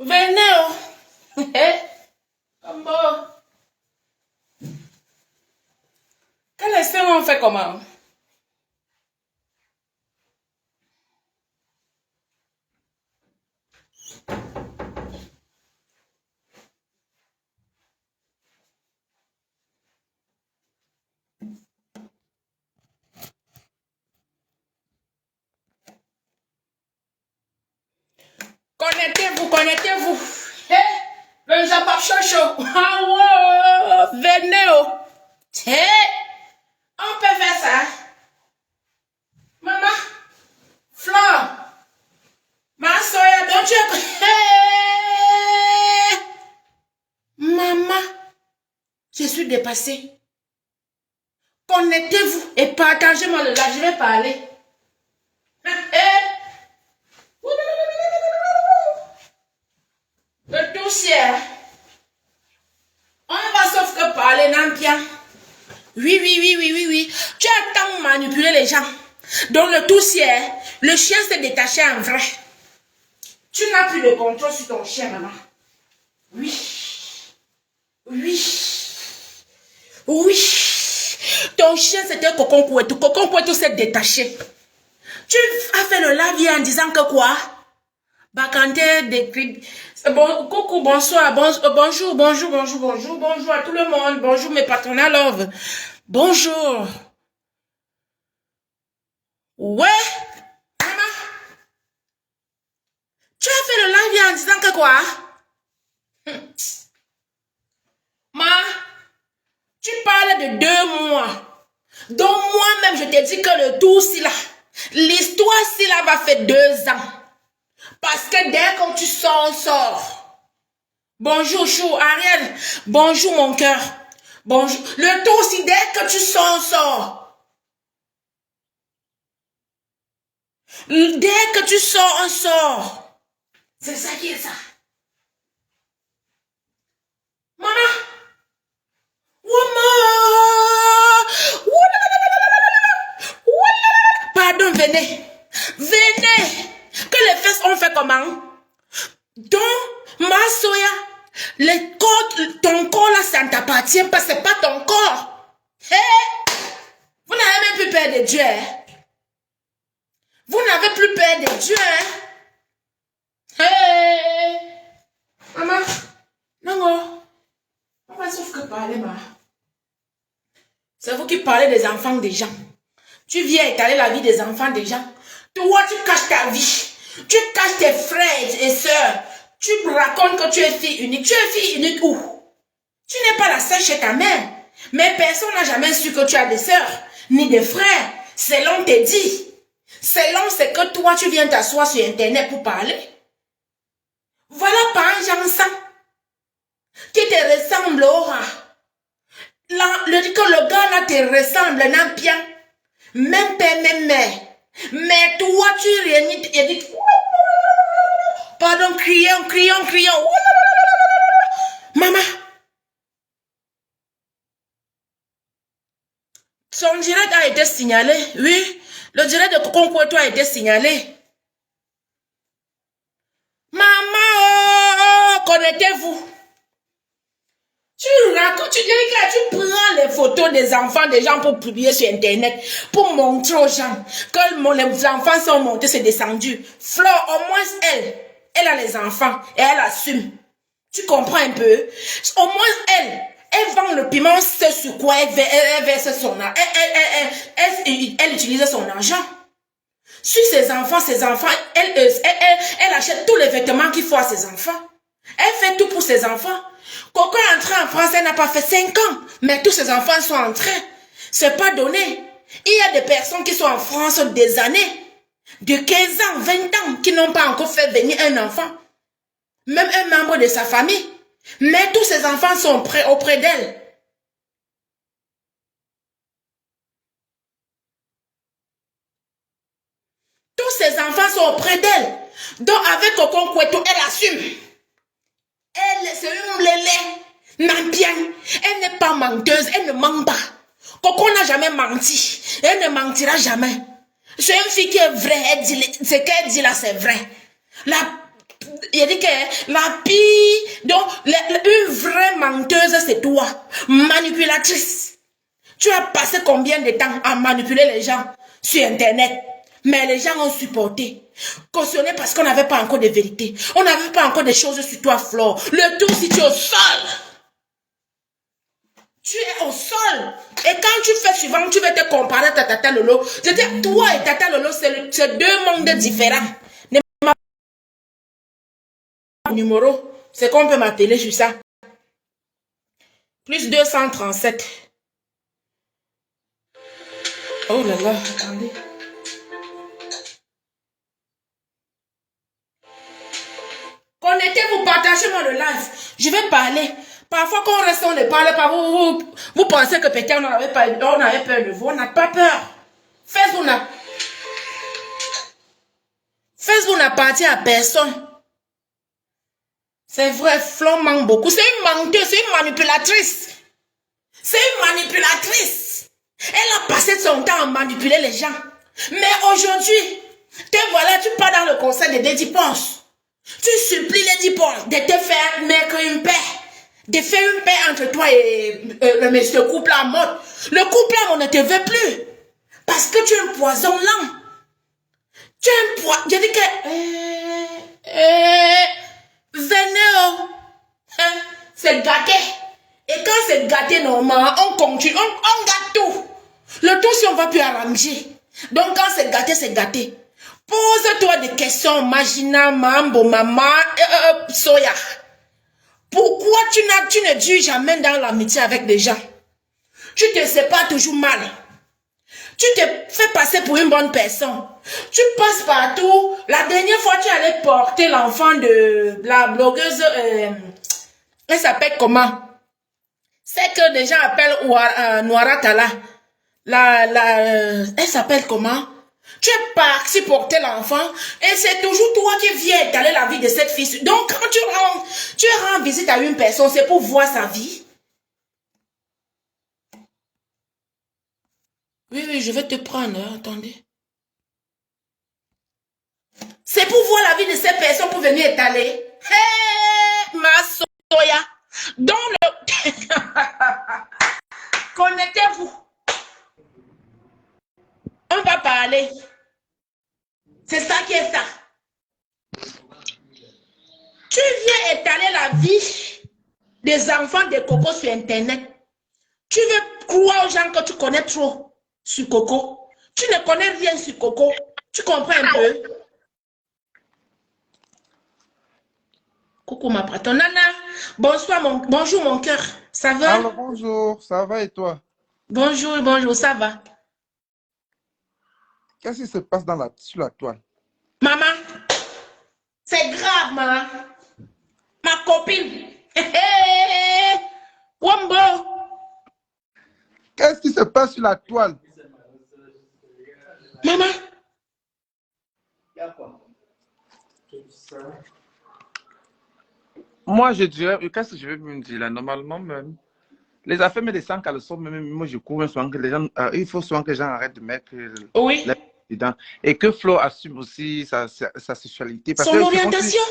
Venez, oh. Combo. Quel instant on fait comment? Connectez-vous, connectez-vous. Le Jabba Chocho. Ah ouais, venez, oh. On peut faire ça. Maman, Flore, ma soeur, don't you... Maman, je suis dépassée. Connectez-vous et partagez-moi le live, je vais parler. Le dossier. On va sauf que parler, Nampia. Oui. Tu as tant manipulé les gens. Donc le dossier, le chien s'est détaché en vrai. Tu n'as plus de contrôle sur ton chien, maman. Oui. Ton chien c'était Cocon Kouetou. Cocon Kouetou s'est détaché. Tu as fait le live en disant que quoi? Bakanté décrit. Bon, coucou, bonsoir, bonjour à tout le monde. Bonjour mes partenaires love. Bonjour. Ouais. Maman. Tu as fait le live en disant que quoi? Ma, tu parles de 2 mois. Donc moi-même, je t'ai dit que le tout si là, l'histoire si là va faire 2 ans. Parce que dès que tu sors, on sort. Bonjour, Chou, Ariel. Bonjour, mon cœur. Bonjour. Le tout si dès que tu sors, on sort. Dès que tu sors, on sort. C'est ça qui est ça. Maman. Pardon, venez. Que les fesses ont fait comment? Donc, ma soya, ton corps là, ça ne t'appartient pas, c'est pas ton corps. Vous n'avez même plus peur de Dieu. Vous n'avez plus peur de Dieu. Maman, non. On va sauf que parler, ma. C'est vous qui parlez des enfants des gens. Tu viens étaler la vie des enfants des gens. Toi, tu caches ta vie. Tu caches tes frères et sœurs. Tu me racontes que tu es fille unique. Tu es fille unique où? Tu n'es pas la seule chez ta mère. Mais personne n'a jamais su que tu as des sœurs, ni des frères. Selon tes dit. Selon ce que toi, tu viens t'asseoir sur Internet pour parler. Voilà pas un genre qui te ressemble au rat. Le gars là te ressemble, n'a bien. Même père, même mère. Mais toi, tu réunis et dis... Pardon, crions. Maman. Son direct a été signalé. Oui, le direct de Cocon Kouetou a été signalé. Maman, connectez-vous. Tu dis que tu prends les photos des enfants des gens pour publier sur Internet, pour montrer aux gens que les enfants sont montés, c'est descendu. Flore, au moins elle a les enfants et elle assume. Tu comprends un peu? Au moins elle vend le piment, c'est sur quoi elle verse son argent. Elle utilise son argent. Sur ses enfants, elle achète tous les vêtements qu'il faut à ses enfants. Elle fait tout pour ses enfants. Coco est entré en France, elle n'a pas fait 5 ans. Mais tous ses enfants sont entrés. C'est pas donné. Il y a des personnes qui sont en France des années. De 15 ans, 20 ans, qui n'ont pas encore fait venir un enfant. Même un membre de sa famille. Mais tous ses enfants sont auprès d'elle. Tous ses enfants sont auprès d'elle. Donc avec Cocon Kouetou, elle assume. Elle, c'est une lélé, Nampien. Elle n'est pas menteuse, elle ne ment pas. Coco n'a jamais menti. Elle ne mentira jamais. C'est une fille qui est vraie, elle dit, ce qu'elle dit là, c'est vrai. Il dit que la pire, donc une vraie menteuse, c'est toi. Manipulatrice. Tu as passé combien de temps à manipuler les gens sur Internet? Mais les gens ont supporté. Cautionné parce qu'on n'avait pas encore de vérité. On n'avait pas encore de choses sur toi, Flore. Le tout, si tu es au sol. Tu es au sol. Et quand tu fais suivant, tu vas te comparer à ta Tata Lolo. Je dis, toi et Tata Lolo, c'est deux mondes différents. Numéro, c'est qu'on peut m'appeler sur ça. Plus 237. Oh là là, attendez. Connectez-vous, partagez-moi le live. Je vais parler. Parfois, quand on reste, on ne parle pas. Vous pensez que peut-être on avait peur de vous. On n'a pas peur. Facebook n'appartient à personne. C'est vrai, Flore manque beaucoup. C'est une menteuse, c'est une manipulatrice. C'est une manipulatrice. Elle a passé son temps à manipuler les gens. Mais aujourd'hui, te voilà, tu pars dans le conseil de Lady Ponce. Tu supplies Lady Ponce de te faire mettre une paix. De faire une paix entre toi et le couple à mode. Le couple à mode ne te veut plus. Parce que tu es un poison lent. Tu es un poison. Je dis que... venez, oh. C'est gâté. Et quand c'est gâté normalement, on continue, on gâte tout. Le tout si on va plus arranger. Donc quand c'est gâté, c'est gâté. Pose-toi des questions, Magina, Mambo, Maman, Soya. Pourquoi tu ne dures jamais dans l'amitié avec des gens? Tu te sépares toujours mal. Tu te fais passer pour une bonne personne. Tu passes partout. La dernière fois, tu allais porter l'enfant de la blogueuse. Elle s'appelle comment? C'est que des gens appellent Noiratala. Elle s'appelle comment? Tu es parti porter l'enfant et c'est toujours toi qui viens étaler la vie de cette fille. Donc, quand tu rends visite à une personne, c'est pour voir sa vie. Oui, je vais te prendre, hein, attendez. C'est pour voir la vie de cette personne pour venir étaler. Hé, ma soya. Dans le... Connectez-vous. On va parler. C'est ça qui est ça. Tu viens étaler la vie des enfants de Coco sur Internet. Tu veux croire aux gens que tu connais trop sur Coco. Tu ne connais rien sur Coco. Tu comprends un peu? Coucou ma patronne. Nana, bonjour mon cœur. Ça va? Alors bonjour, ça va et toi? Bonjour, ça va. Qu'est-ce qui se passe sur la toile? Maman, c'est grave, maman. Ma copine. Wombo. Qu'est-ce qui se passe sur la toile? Maman. Moi, je dirais, qu'est-ce que je vais me dire là? Normalement, même, les affaires me descendent caleçon, même moi, je cours souvent que les gens, il faut souvent que les gens arrêtent de mettre Oui. dedans. Et que Flo assume aussi sa sexualité. Parce Son que orientation.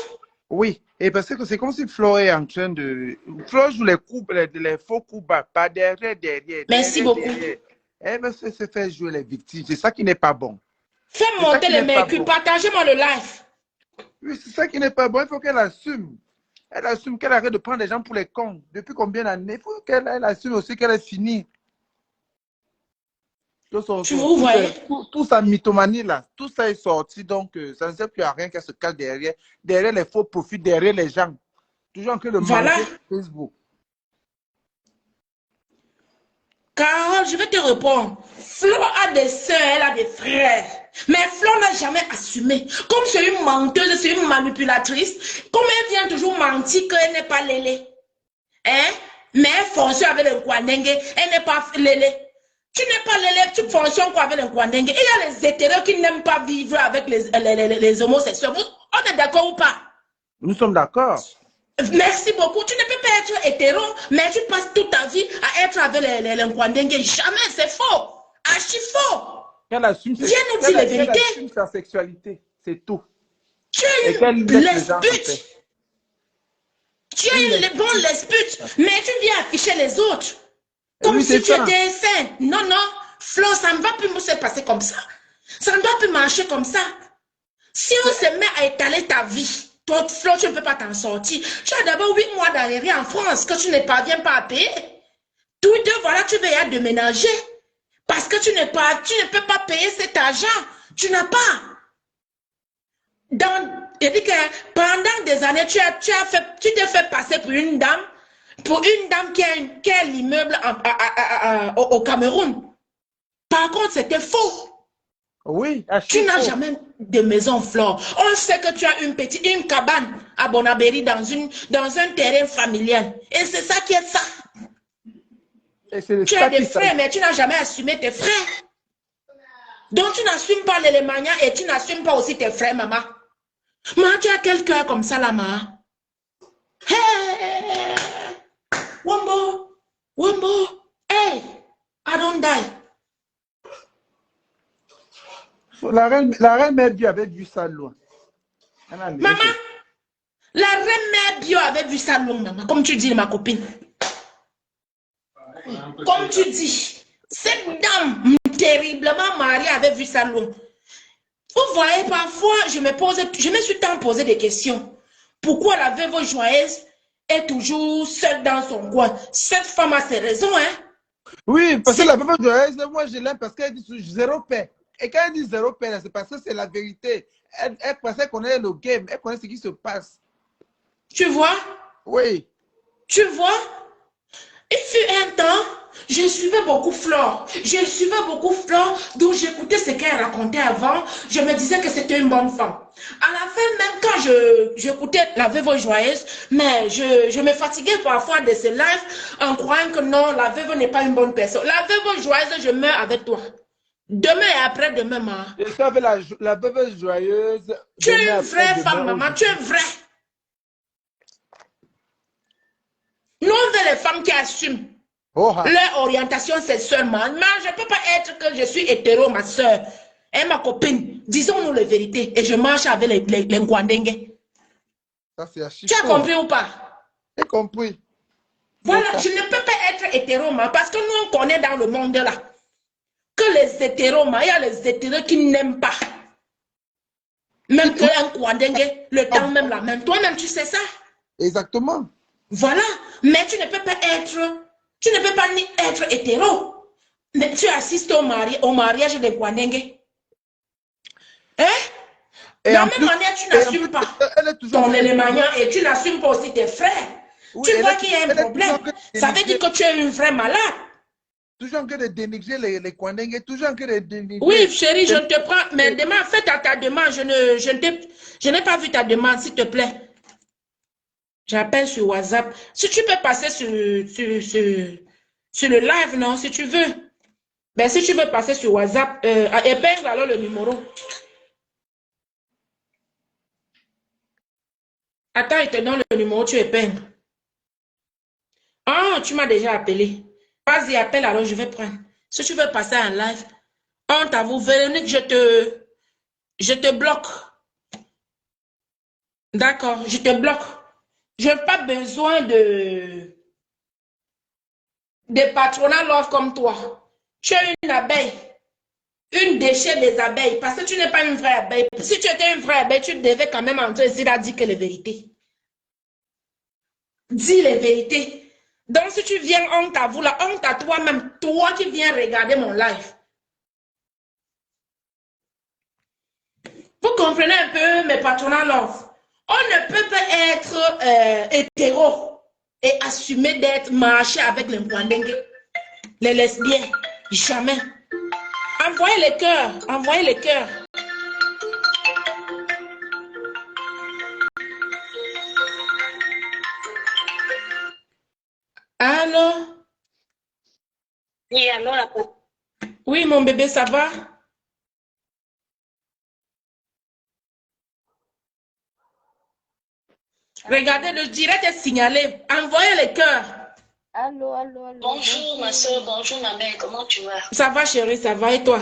oui, et parce que c'est comme si Flo est en train de... Flo joue les coups, les faux coups bas, pas derrière. Merci beaucoup. Elle veut se faire jouer les victimes. C'est ça qui n'est pas bon. Fais monter les mercures. Partagez-moi le live. Oui, c'est ça qui n'est pas bon. Il faut qu'elle assume. Elle assume qu'elle arrête de prendre les gens pour les cons. Depuis combien d'années? Il faut qu'elle assume aussi qu'elle est finie. Tu vous voyez? Tout sa mythomanie là, tout ça est sorti. Donc, ça ne sert plus à rien qu'elle se cache derrière les faux profits, derrière les gens. Toujours en train de manger Facebook. Carole, je vais te répondre. Flo a des soeurs, elle a des frères. Mais Flo n'a jamais assumé. Comme c'est une menteuse, c'est une manipulatrice, comme elle vient toujours mentir qu'elle n'est pas lélé. Hein? Mais elle fonctionne avec le Kwandengue, elle n'est pas lélé. Tu n'es pas lélé, tu fonctionnes quoi avec le Kwandengue? Il y a les hétéros qui n'aiment pas vivre avec les homosexuels. On est d'accord ou pas? Nous sommes d'accord. Merci beaucoup. Tu ne peux pas être hétéro, mais tu passes toute ta vie à être avec les Nkwandengue. Jamais, c'est faux. Archi faux. Elle assume, Viens nous dire la vérité. Elle assume sa sexualité, c'est tout. Tu Et es qu'elle une laisse les gens en lespute. paix. Tu es une bonne lespute, mais tu viens afficher les autres. Comme Oui, si c'est tu ça. étais sain. Non, non, Flo, ça ne va plus se passer comme ça. Ça ne doit plus marcher comme ça. Si on se met à étaler ta vie, toi, Flo, tu ne peux pas t'en sortir. Tu as d'abord 8 mois d'arriéré en France que tu ne parviens pas à payer. Tous deux, voilà, tu vas déménager. Parce que tu ne peux pas payer cet argent. Tu n'as pas. Il dit que pendant des années, tu t'es fait passer pour une dame qui a l'immeuble au Cameroun. Par contre, c'était faux. Oui, Tu archi n'as faux. jamais de maison, Flore. On sait que tu as une cabane à Bonabéry dans un terrain familial. Et c'est ça qui est ça. Et c'est Tu ça as des qui frères, s'agit. mais tu n'as jamais assumé tes frères. Donc tu n'assumes pas l'élémania et tu n'assumes pas aussi tes frères, maman. Maman, tu as quel cœur comme ça, là, maman? Hey! Wombo! Wombo! Hey! I don't die. La reine mère Dieu avait vu ça loin. Maman, la reine mère Bio avait vu ça loin, maman. Comme tu dis, ma copine. Comme tu dis, cette dame terriblement mariée avait vu ça loin. Vous voyez, parfois, je me suis tant posé des questions. Pourquoi la veuve joyeuse est toujours seule dans son coin? Cette femme a ses raisons, hein? Oui, parce que la veuve joyeuse, moi je l'aime parce qu'elle dit zéro paix. Et quand elle dit zéro paix, c'est parce que c'est la vérité. Elle pensait qu'on est le game, elle connaît ce qui se passe. Tu vois? Oui. Tu vois? Il fut un temps, je suivais beaucoup Flore. Donc j'écoutais ce qu'elle racontait avant. Je me disais que c'était une bonne femme. À la fin, même quand j'écoutais la veuve joyeuse, mais je me fatiguais parfois de ce live en croyant que non, la veuve n'est pas une bonne personne. La veuve joyeuse, je meurs avec toi. Demain et après-demain, maman. Je suis avec la veuve joyeuse. Tu es une vraie femme, maman. Tu es vraie. Nous, on veut les femmes qui assument. Leur orientation sexuellement. Mais je ne peux pas être que je suis hétéro, ma soeur. Et ma copine, disons-nous la vérité. Et je marche avec les Ngwandengue. Tu as compris ou pas? J'ai compris. Voilà, je ne peux pas être hétéro, parce que nous, on connaît dans le monde là que les hétéros, il y a les hétéros qui n'aiment pas. Même que un Ngwandengue, le temps même la même. Toi-même, tu sais ça? Exactement. Voilà, mais tu ne peux pas ni être hétéro. Mais tu assistes au mariage des Ngwandengue. Hein? De la même manière, tu n'assumes pas ton élément et tu n'assumes pas aussi tes frères. Oui, tu vois qu'il y a un problème. Ça veut dire que tu es une vraie malade. Toujours que de dénigrer les Ngwandengue, toujours que de dénigrer. Oui, chérie, je te prends. Mais demain, fais ta demande. Je n'ai pas vu ta demande, s'il te plaît. J'appelle sur WhatsApp. Si tu peux passer sur le live, non, si tu veux. Ben, si tu veux passer sur WhatsApp, épingle alors le numéro. Attends, il te donne le numéro, tu épingles. Ah, tu m'as déjà appelé. Vas-y, appelle alors, je vais prendre. Si tu veux passer en live, on t'avoue, Véronique, je te bloque. D'accord, je te bloque. Je n'ai pas besoin de patronat love comme toi. Tu es une abeille. Une déchet des abeilles. Parce que tu n'es pas une vraie abeille. Si tu étais une vraie abeille, tu devais quand même entrer ici à dire que les vérités. Dis les vérités. Donc si tu viens, honte à vous, la honte à toi-même. Toi qui viens regarder mon live. Vous comprenez un peu mes patronats love. On ne peut pas être hétéro et assumer d'être marché avec les Ngwandengue, les lesbiens. Jamais. Envoyez les cœurs. Envoyez les cœurs. Allô? Oui, allô? Oui, mon bébé, ça va? Regardez, le direct est signalé. Envoyez les cœurs. Allô. Bonjour, ma soeur. Bonjour, ma mère. Comment tu vas? Ça va, chérie, ça va. Et toi?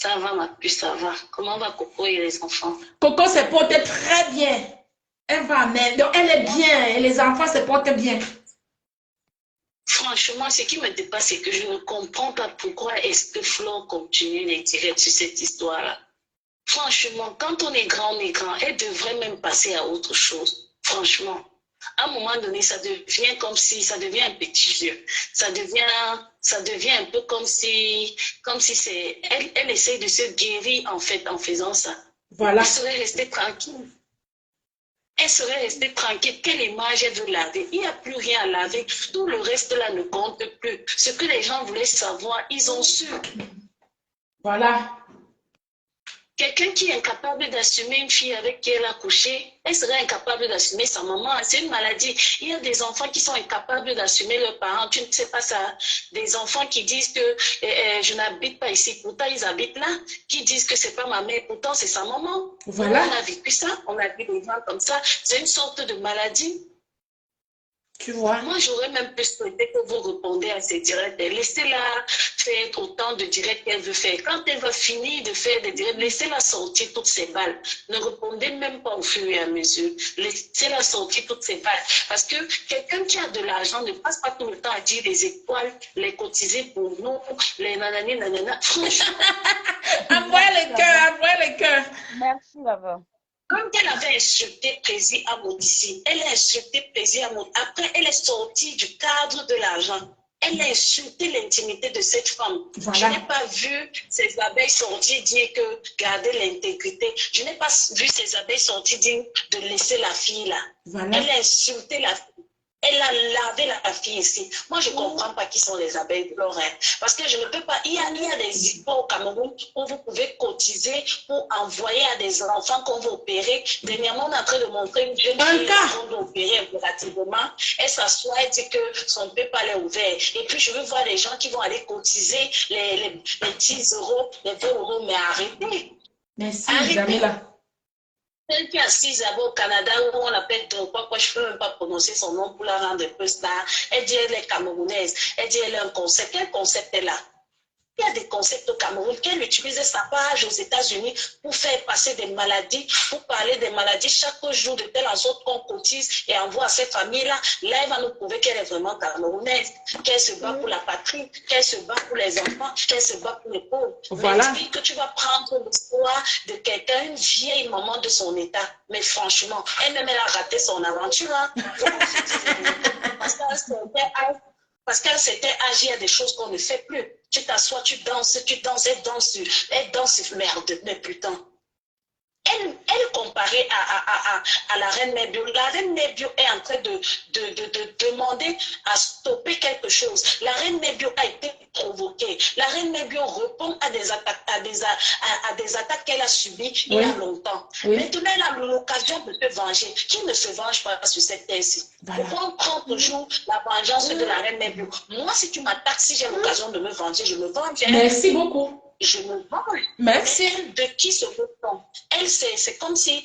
Ça va, ma puce, ça va. Comment va Coco et les enfants? Coco se porte très bien. Elle va, mais donc elle est bien. Et les enfants se portent bien. Franchement, ce qui me dépasse, c'est que je ne comprends pas pourquoi est-ce que Flo continue les directs sur cette histoire-là. Franchement, quand on est grand, elle devrait même passer à autre chose. Franchement. À un moment donné, ça devient comme si, ça devient un petit jeu. Ça devient un peu comme si c'est, elle essaie de se guérir en fait en faisant ça. Voilà. Elle serait restée tranquille. Elle serait restée tranquille. Quelle image elle veut laver? Il n'y a plus rien à laver. Tout le reste là ne compte plus. Ce que les gens voulaient savoir, ils ont su. Voilà. Quelqu'un qui est incapable d'assumer une fille avec qui elle a couché, elle serait incapable d'assumer sa maman. C'est une maladie. Il y a des enfants qui sont incapables d'assumer leurs parents. Tu ne sais pas ça. Des enfants qui disent que je n'habite pas ici. Pourtant, ils habitent là. Qui disent que c'est pas ma mère. Pourtant, c'est sa maman. Voilà. On a vécu ça. On a vu des gens comme ça. C'est une sorte de maladie. Tu vois. Moi, j'aurais même plus souhaité que vous répondez à ces directs. Laissez-la faire autant de directs qu'elle veut faire. Quand elle va finir de faire des directs, laissez-la sortir toutes ses balles. Ne répondez même pas au fur et à mesure. Laissez-la sortir toutes ses balles. Parce que quelqu'un qui a de l'argent ne passe pas tout le temps à dire les étoiles, les cotiser pour nous, les nanani, nanana. Franchement. Envoie les cœurs, envoie les cœurs. Merci, là-bas. Quand elle avait insulté Prési à Maudissi, elle a insulté Prési à Maudissi. Après, elle est sortie du cadre de l'argent. Elle a insulté l'intimité de cette femme. Voilà. Je n'ai pas vu ces abeilles sortir dire que garder l'intégrité. Je n'ai pas vu ces abeilles sortir dire de laisser la fille là. Voilà. Elle a insulté la fille. Elle a lavé la fille ici. Moi, je ne comprends pas qui sont les abeilles de l'oreille. Parce que je ne peux pas. Il y a des histoires au Cameroun où vous pouvez cotiser pour envoyer à des enfants qu'on va opérer. Dernièrement, on est en train de montrer une jeune fille qu'on doit opérer impérativement. Elle s'assoit et dit que son PayPal est ouvert. Et puis, je veux voir les gens qui vont aller cotiser les 10 euros, les 20 euros. Mais arrêtez. Merci, arrêtez. Jamila. Celle qui est assise là-bas au Canada, où on l'appelle Drogba, je ne peux même pas prononcer son nom pour la rendre un peu star. Elle dit elle est camerounaise. Elle dit elle a un concept. Quel concept est là? Il y a des concepts au Cameroun qu'elle utilise sa page aux États-Unis pour faire passer des maladies, pour parler des maladies chaque jour de telle sorte qu'on cotise et envoie à ces familles-là. Là, elle va nous prouver qu'elle est vraiment camerounaise, qu'elle se bat pour la patrie, qu'elle se bat pour les enfants, qu'elle se bat pour les pauvres. Voilà. Mais que tu vas prendre l'histoire de quelqu'un, une vieille maman de son état. Mais franchement, elle-même, elle a raté son aventure. Hein. Parce qu'elle s'était agi à des choses qu'on ne fait plus. Tu t'assois, tu danses, elle danse, merde, mais putain. Elle comparait à la reine Mébio. La reine Mébio est en train de demander à stopper quelque chose. La reine Mébio a été provoquée. La reine Mébio répond à des attaques qu'elle a subies il y a longtemps. Oui. Maintenant, elle a l'occasion de se venger. Qui ne se venge pas sur cette thèse? Voilà. Pourquoi on prend toujours la vengeance de la reine Mébio? Moi, si tu m'attaques, si j'ai l'occasion de me venger, je me venge. Merci beaucoup. Je me venge. Merci. Mais elle, de qui se veut-on? Elle, c'est comme si,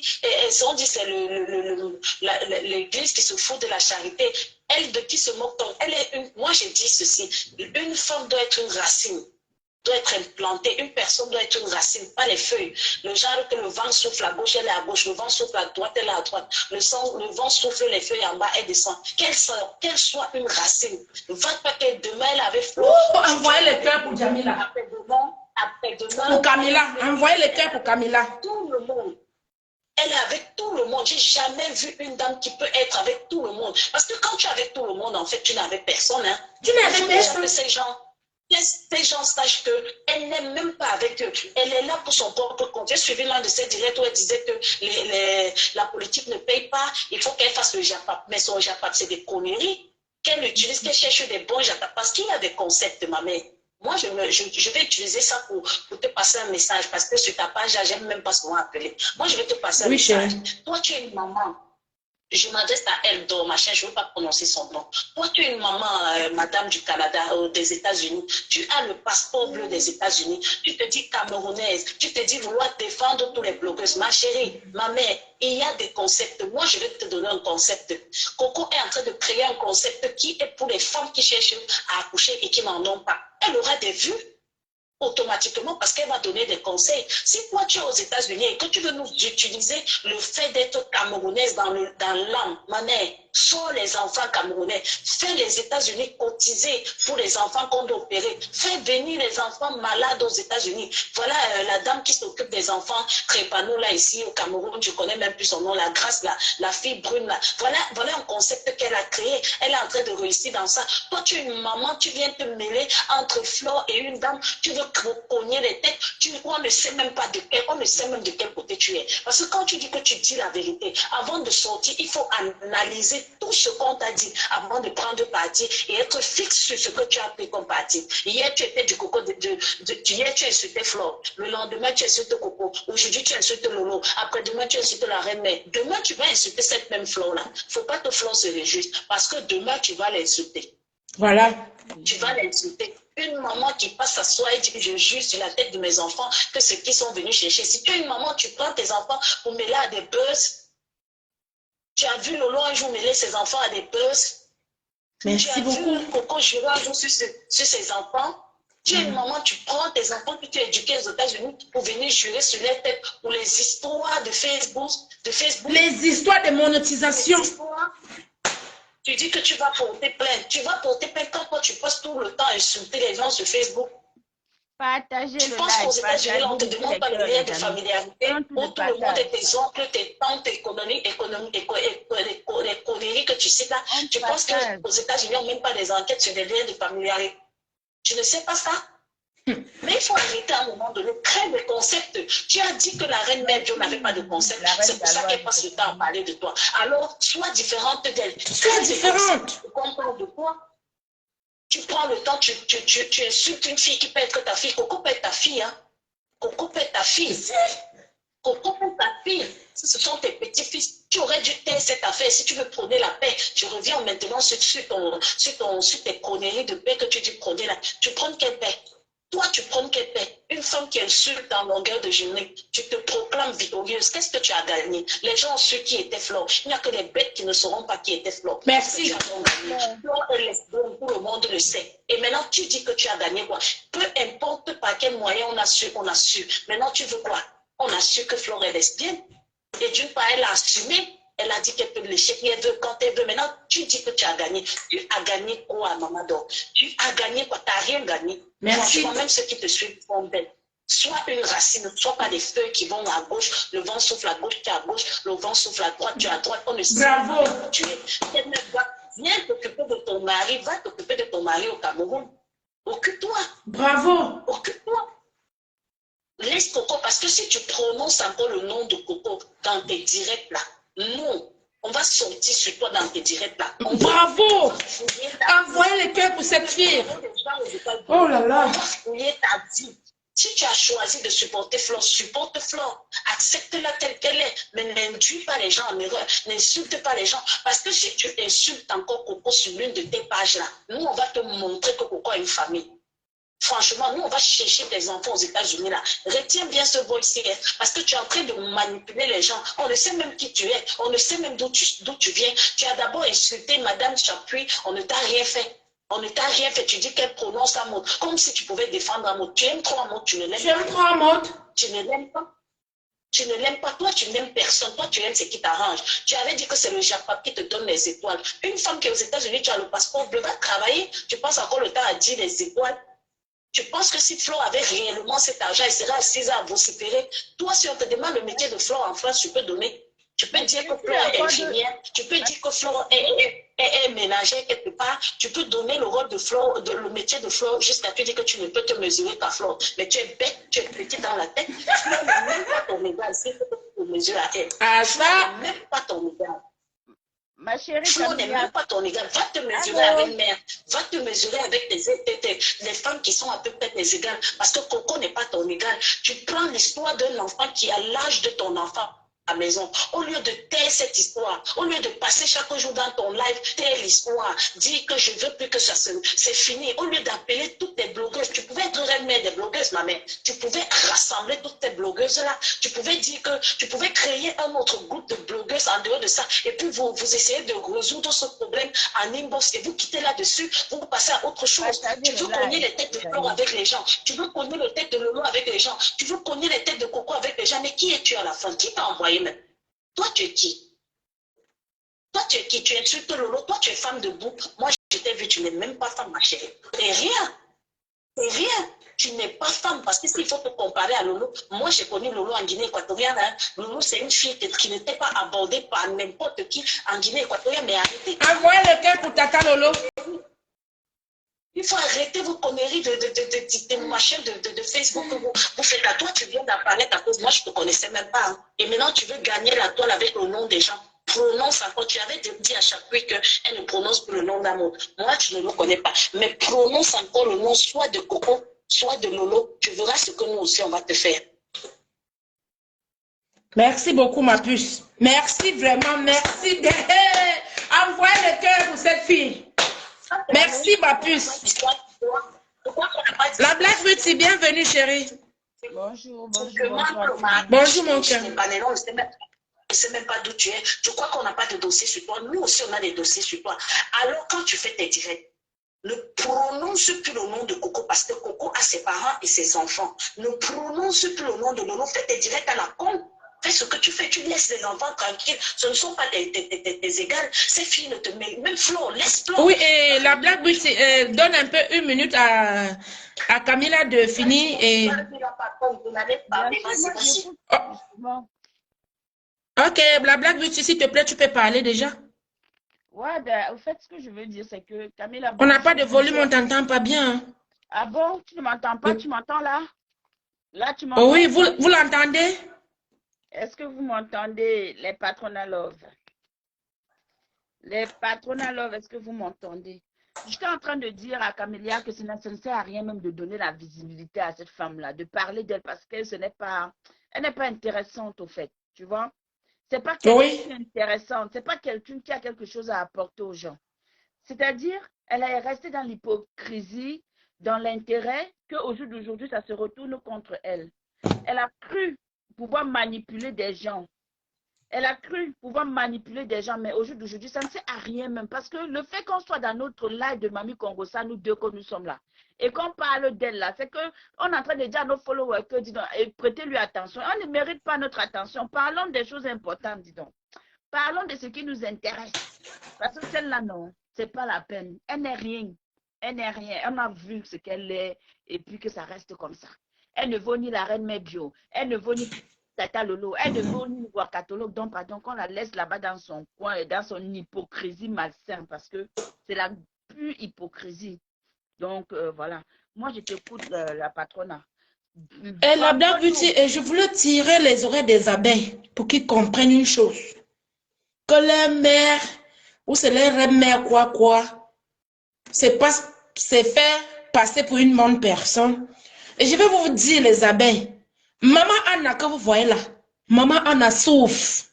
on dit c'est l'église qui se fout de la charité. Elle, de qui se moque-t-on? Moi, je dis ceci, une femme doit être une racine, doit être implantée. Une personne doit être une racine, pas les feuilles. Le genre que le vent souffle à gauche, elle est à gauche. Le vent souffle à droite, elle est à droite. Le vent souffle les feuilles en bas, elle descend. Qu'elle soit une racine. Va pas qu'elle demain, elle avait flot. Envoyez les cœurs pour Jamila. Après-demain. Pour Camilla. Envoyez les cœurs pour Camilla. Tout le monde. Elle est avec tout le monde. J'ai jamais vu une dame qui peut être avec tout le monde. Parce que quand tu es avec tout le monde, en fait, tu n'avais personne. Hein. Tu n'avais personne. Ces gens sachent qu'elle n'est même pas avec eux. Elle est là pour son propre compte. J'ai suivi l'un de ses directs où elle disait que la politique ne paye pas. Il faut qu'elle fasse le JAPAP. Mais son JAPAP, c'est des conneries. Qu'elle utilise, qu'elle cherche des bons JAPAP. Parce qu'il y a des concepts, ma mère. Moi, je vais utiliser ça pour te passer un message parce que sur ta page, j'aime même pas souvent appeler. Moi, je vais te passer un message. Toi, tu es une maman. Je m'adresse à elle, machin, je ne veux pas prononcer son nom. Toi, tu es une maman, madame du Canada, des États-Unis. Tu as le passeport bleu des États-Unis. Tu te dis camerounaise. Tu te dis vouloir défendre tous les blogueuses. Ma chérie, ma mère, il y a des concepts. Moi, je vais te donner un concept. Coco est en train de créer un concept qui est pour les femmes qui cherchent à accoucher et qui n'en ont pas. Elle aura des vues. automatiquement parce qu'elle va donner des conseils. Si toi tu es aux États-Unis et que tu veux nous utiliser le fait d'être camerounaise dans l'âme, ma mère, sors les enfants camerounais, fais les États-Unis cotiser pour les enfants qu'on doit opérer, fais venir les enfants malades aux États-Unis. Voilà la dame qui s'occupe des enfants Crépano là ici au Cameroun, je connais même plus son nom, la Grâce là, la fille brune là. Voilà un concept qu'elle a créé. Elle est en train de réussir dans ça. Toi tu es une maman, tu viens te mêler entre Flore et une dame, tu veux cogner les têtes, on ne sait même pas de quel, on ne sait même de quel côté tu es. Parce que quand tu dis que tu dis la vérité, avant de sortir, il faut analyser tout ce qu'on t'a dit avant de prendre parti et être fixe sur ce que tu as pris comme parti. Hier, tu étais du coco, hier, tu insultais Flore. Le lendemain, tu insultes Coco. Aujourd'hui, tu insultes Lolo. Après-demain, tu insultes la reine mère. Demain, tu vas insulter cette même Flore-là. Il ne faut pas que Flore se réjouisse parce que demain, tu vas l'insulter. Voilà. Tu vas l'insulter. Une maman qui passe s'asseoir et dit que je juge sur la tête de mes enfants que ceux qui sont venus chercher. Si tu es une maman, tu prends tes enfants pour mêler à des buzz. Tu as vu Lolo un jour mêler ses enfants à des buzz. Merci beaucoup. Tu as vu Coco jurer un jour sur ses enfants. Tu es une maman, tu prends tes enfants que tu as éduqués aux États-Unis pour venir jurer sur les têtes pour les histoires de Facebook. Les histoires de monétisation. Tu dis que tu vas porter plainte. Tu vas porter plainte quand toi tu passes tout le temps à insulter les gens sur Facebook. Partagez tu le penses qu'aux live. États-Unis, on ne te demande pas le lien de familiarité où tout le monde est tes oncles, tes tantes, les conneries que tu sais là. Tu penses qu'aux États-Unis, on ne mène pas des enquêtes sur des liens de familiarité. Tu ne sais pas ça? Mais il faut arrêter à un moment donné, crée des concepts. Tu as dit que la reine mère Dieu n'avait pas de concept. C'est pour ça qu'elle passe le temps à parler de toi. Alors, sois différente d'elle. Sois différente. Tu comprends de quoi? Tu prends le temps, tu insultes une fille qui peut être ta fille. Coco peut être ta fille. Hein? Coco peut être ta fille. Coco peut être ta fille. Ce sont tes petits-fils. Tu aurais dû taire cette affaire. Si tu veux prôner la paix, je reviens maintenant sur tes conneries de paix que tu dis prôner là. Tu prônes quelle paix? Toi, tu prônes quelle paix? Une femme qui insulte en longueur de journée, tu te proclames victorieuse. Qu'est-ce que tu as gagné? Les gens ont su qui était Flore. Il n'y a que les bêtes qui ne sauront pas qui était Flore. Merci. Flore est lesbienne, tout le monde le sait. Et maintenant, tu dis que tu as gagné quoi? Peu importe par quel moyen on a su. Maintenant, tu veux quoi? On a su que Flore est lesbienne. Et d'une part, elle a assumé. Elle a dit qu'elle peut lécher qui elle veut quand elle veut. Maintenant, tu dis que tu as gagné. Tu as gagné quoi, Maman Dor? Tu as gagné quoi? Tu n'as rien gagné. Merci. Franchement, même ceux qui te suivent sont belles. Sois une racine, ne sois pas des feuilles qui vont à gauche. Le vent souffle à gauche, tu es à gauche. Le vent souffle à droite, tu es à droite. On ne sait Bravo. pas où tu es. Viens t'occuper de ton mari. Va t'occuper de ton mari au Cameroun. Occupe-toi. Bravo. Occupe-toi. Laisse Coco, parce que si tu prononces encore le nom de Coco dans tes directs là, non, on va sortir sur toi dans tes directs là. Bravo. Envoyez les cœurs pour cette fille. Oh là là. On va fouiller ta vie. Si tu as choisi de supporter Flore, supporte Flore. Accepte-la telle qu'elle est. Mais n'induis pas les gens en erreur. N'insulte pas les gens. Parce que si tu insultes encore Coco sur l'une de tes pages là, nous on va te montrer que Coco a une famille. Franchement, nous, on va chercher des enfants aux États-Unis là. Retiens bien ce voice here, parce que tu es en train de manipuler les gens. On ne sait même qui tu es. On ne sait même d'où tu viens. Tu as d'abord insulté Madame Chapuis. On ne t'a rien fait. On ne t'a rien fait. Tu dis qu'elle prononce un mot. Comme si tu pouvais défendre un mot. Tu aimes trop un mot, tu ne l'aimes pas. Tu aimes trop un mot? Tu ne l'aimes pas. Tu ne l'aimes pas. Toi, tu n'aimes personne. Toi, tu aimes ce qui t'arrange. Tu avais dit que c'est le Japon qui te donne les étoiles. Une femme qui est aux États-Unis, tu as le passeport bleu, va travailler. Tu passes encore le temps à dire les étoiles. Tu penses que si Flore avait réellement cet argent, elle serait assise à vociférer. Toi, si on te demande le métier de Flore en France, tu peux donner. Tu peux dire que Flore est infirmière. Tu peux dire que Flore est ménagère quelque part. Tu peux donner le rôle de Flore, le métier de Flore, jusqu'à te dire que tu ne peux te mesurer qu'à Flore. Mais tu es bête, tu es petit dans la tête. Flore n'est même pas ton égal. Si tu te mesures à elle. Ah, ça. Flore n'est même pas ton égal. Ma chérie, Flore n'est même pas ton égal. Va te mesurer avec mère. Va te mesurer avec les femmes qui sont à peu près tes égales. Parce que Coco n'est pas ton égal. Tu prends l'histoire d'un enfant qui a l'âge de ton enfant. la maison, au lieu de taire cette histoire, au lieu de passer chaque jour dans ton live, taire l'histoire, dire que je veux plus que ça c'est fini, au lieu d'appeler toutes tes blogueuses, tu pouvais être reine mère des blogueuses, ma mère, tu pouvais rassembler toutes tes blogueuses là, tu pouvais dire que tu pouvais créer un autre groupe de blogueuses en dehors de ça, et puis vous essayez de résoudre ce problème en inbox, et vous quittez là-dessus, vous passez à autre chose. Tu veux cogner les têtes de Flore avec les gens, tu veux cogner les têtes de Lolo avec les gens, tu veux cogner les têtes de Coco avec les gens, mais qui es-tu à la fin? Qui t'a envoyé même? Toi, tu es qui? Toi, tu es qui? Tu insultes Lolo, toi, tu es femme debout. Moi, je t'ai vu, tu n'es même pas femme, ma chérie. Et rien. Et rien. Tu n'es pas femme, parce que s'il faut te comparer à Lolo, moi, j'ai connu Lolo en Guinée équatoriale. Hein. Lolo, c'est une fille qui n'était pas abordée par n'importe qui en Guinée équatoriale, mais arrêtez. Envoyez le cœur pour Tata Lolo. Il faut arrêter vos conneries de machins de Facebook que vous faites à toi. Tu viens d'apparaître à cause moi, je ne te connaissais même pas. Hein. Et maintenant, tu veux gagner la toile avec le nom des gens. Prononce encore. Tu avais dit à chaque fois qu'elle ne prononce plus le nom d'amour. Moi, tu ne le connais pas. Mais prononce encore le nom soit de Coco, soit de Lolo. Tu verras ce que nous aussi, on va te faire. Merci beaucoup, ma puce. Merci vraiment, merci. Envoyez le cœur pour cette fille. Merci, ma puce. La Black Beauty, bienvenue, chérie. Bonjour, Bonjour, mon cœur. Je ne sais même pas d'où tu es. Je crois qu'on n'a pas de dossier sur toi. Nous aussi, on a des dossiers sur toi. Alors, quand tu fais tes directs, ne prononce plus le nom de Coco parce que Coco a ses parents et ses enfants. Ne prononce plus le nom de Lolo. Fais tes directs à la con. Fais ce que tu fais. Tu laisses les enfants tranquilles. Ce ne sont pas tes égales. Ces filles ne te mettent... Même Flo, laisse Flo. Oui, et la Black Beauty, donne un peu une minute à Camilla de finir. Et... Ok, la Black Beauty, s'il te plaît, tu peux parler déjà. Ouais, ben, au fait, ce que je veux dire, c'est que Camilla... On n'a pas de volume, on t'entend pas bien. Hein. Ah bon? Tu ne m'entends pas? Tu m'entends là? Là, tu m'entends? Oh oui, vous l'entendez? Est-ce que vous m'entendez, les patronats love? Les patronats love, est-ce que vous m'entendez? J'étais en train de dire à Camélia que ça ne sert à rien même de donner la visibilité à cette femme-là, de parler d'elle parce qu'elle n'est pas intéressante au fait, tu vois? C'est pas quelqu'un qui est intéressante, c'est pas quelqu'un qui a quelque chose à apporter aux gens. C'est-à-dire, elle est restée dans l'hypocrisie, dans l'intérêt qu'au jour d'aujourd'hui, ça se retourne contre elle. Elle a cru pouvoir manipuler des gens. Elle a cru pouvoir manipuler des gens, mais au jour d'aujourd'hui, ça ne sert à rien même. Parce que le fait qu'on soit dans notre live de Mamie Congosa, nous deux, que nous sommes là, et qu'on parle d'elle là, c'est qu'on est en train de dire à nos followers que, dis donc, prêtez-lui attention. On ne mérite pas notre attention. Parlons des choses importantes, dis donc. Parlons de ce qui nous intéresse. Parce que celle-là, non, c'est pas la peine. Elle n'est rien. Elle n'est rien. On a vu ce qu'elle est, et puis que ça reste comme ça. Elle ne vaut ni la reine mère bio. Elle ne vaut ni Tata Lolo. Elle ne vaut ni Guacatolo. Donc, pardon, qu'on la laisse là-bas dans son coin et dans son hypocrisie malsaine. Parce que c'est la pure hypocrisie. Donc, voilà. Moi, je t'écoute, la patronne. Et la Black Beauty, je voulais tirer les oreilles des abeilles pour qu'ils comprennent une chose. Que les mères, ou c'est les reines mères quoi, c'est faire passer pour une bonne personne. Et je vais vous dire, les abeilles, Maman Anna que vous voyez là, Maman Anna souffre.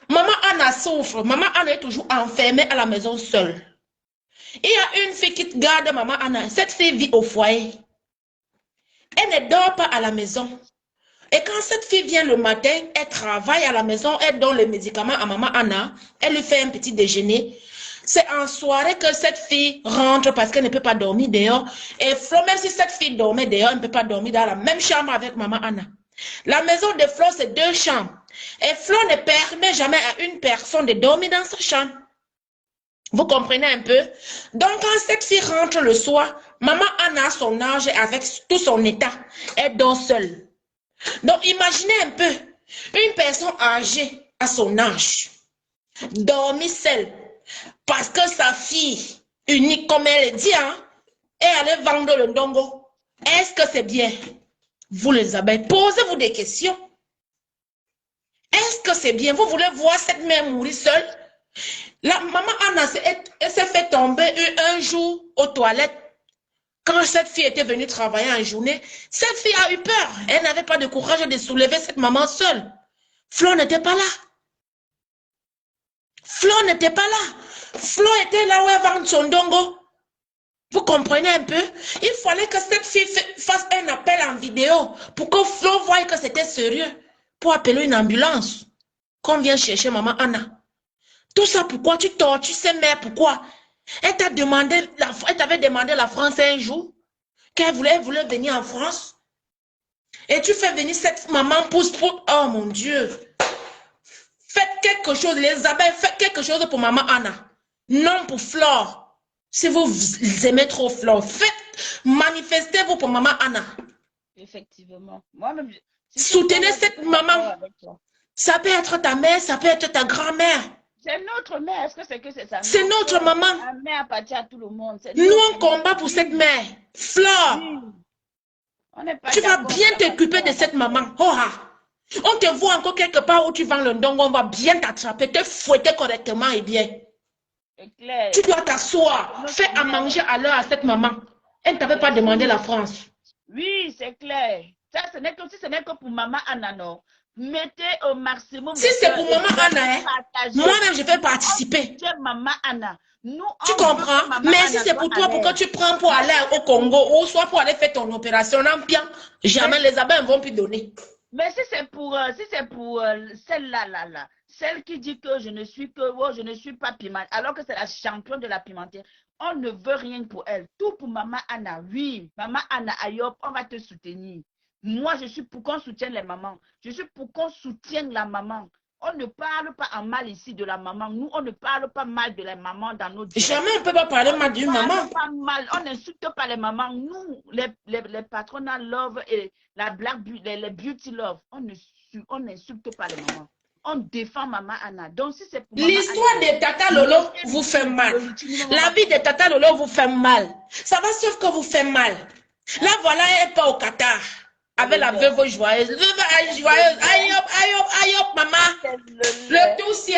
Maman Anna souffre. Maman Anna est toujours enfermée à la maison seule. Il y a une fille qui garde Maman Anna. Cette fille vit au foyer. Elle ne dort pas à la maison. Et quand cette fille vient le matin, elle travaille à la maison, elle donne les médicaments à Maman Anna, elle lui fait un petit déjeuner. C'est en soirée que cette fille rentre parce qu'elle ne peut pas dormir dehors. Et Flo, même si cette fille dormait dehors, elle ne peut pas dormir dans la même chambre avec Maman Anna. La maison de Flo, c'est 2 chambres. Et Flo ne permet jamais à une personne de dormir dans sa chambre. Vous comprenez un peu? Donc, quand cette fille rentre le soir, Maman Anna a son âge avec tout son état. Elle dort seule. Donc, imaginez un peu, une personne âgée à son âge, dormir seule, parce que sa fille, unique comme elle dit, hein, est allée vendre le ndongo. Est-ce que c'est bien? Vous les abeilles, posez-vous des questions. Est-ce que c'est bien? Vous voulez voir cette mère mourir seule? La maman Anna, elle s'est fait tomber un jour aux toilettes. Quand cette fille était venue travailler en journée, cette fille a eu peur. Elle n'avait pas de courage de soulever cette maman seule. Flo n'était pas là. Flo n'était pas là. Flo était là où elle vend son dongo. Vous comprenez un peu? Il fallait que cette fille fasse un appel en vidéo pour que Flo voie que c'était sérieux. Pour appeler une ambulance. Qu'on vient chercher maman Anna. Tout ça pourquoi? Tu tortures ces mères, pourquoi? Elle t'avait demandé la France un jour. Qu'elle voulait venir en France. Et tu fais venir cette maman pour... Oh mon Dieu. Faites quelque chose, les abeilles, faites quelque chose pour maman Anna. Non pour Flore. Si vous aimez trop Flore, manifestez-vous pour maman Anna. Effectivement. Moi-même, soutenez cette maman. Ça peut être ta mère, ça peut être ta grand-mère. C'est notre mère. Est-ce que c'est sa mère? C'est notre maman. La mère appartient à tout le monde. Nous, on combat pour cette mère. Flore. Oui. Tu vas bien t'occuper de cette maman. Oh, ah. On te voit encore quelque part où tu vends le ndongo, on va bien t'attraper, te fouetter correctement et bien. Clair. Tu dois t'asseoir, fais à manger à l'heure à cette maman. Elle ne t'avait pas demandé la France. Oui, c'est clair. Ça, ce n'est que pour maman Anna, non. Mettez au maximum. Si c'est pour maman Anna, moi-même je vais participer. Maman Anna. Nous, tu comprends? Mais si c'est pour toi, pourquoi tu prends pour aller au Congo ou soit pour aller faire ton opération en bien, jamais les abeilles ne vont plus donner. Mais si c'est pour celle-là, celle qui dit que je ne suis pas piment, alors que c'est la championne de la pimentière, on ne veut rien pour elle. Tout pour maman Anna. Oui, maman Anna Ayop, on va te soutenir. Moi, je suis pour qu'on soutienne les mamans. Je suis pour qu'on soutienne la maman. On ne parle pas en mal ici de la maman. Nous, on ne parle pas mal de la maman dans nos directs. Jamais on ne peut pas parler mal d'une maman. Pas mal. On n'insulte pas les mamans. Nous, les patronats love et les beauty love, on n'insulte pas les mamans. On défend maman Anna. Donc, si c'est pour l'histoire de Tata Lolo vous fait mal. La vie de Tata Lolo vous fait mal. Ça va sauf que vous fait mal. Là, voilà, elle n'est pas au Qatar. Avec la veuve joyeuse. Veuve joyeuse. Aïe hop, aïe hop, aïe hop, maman. Le dossier.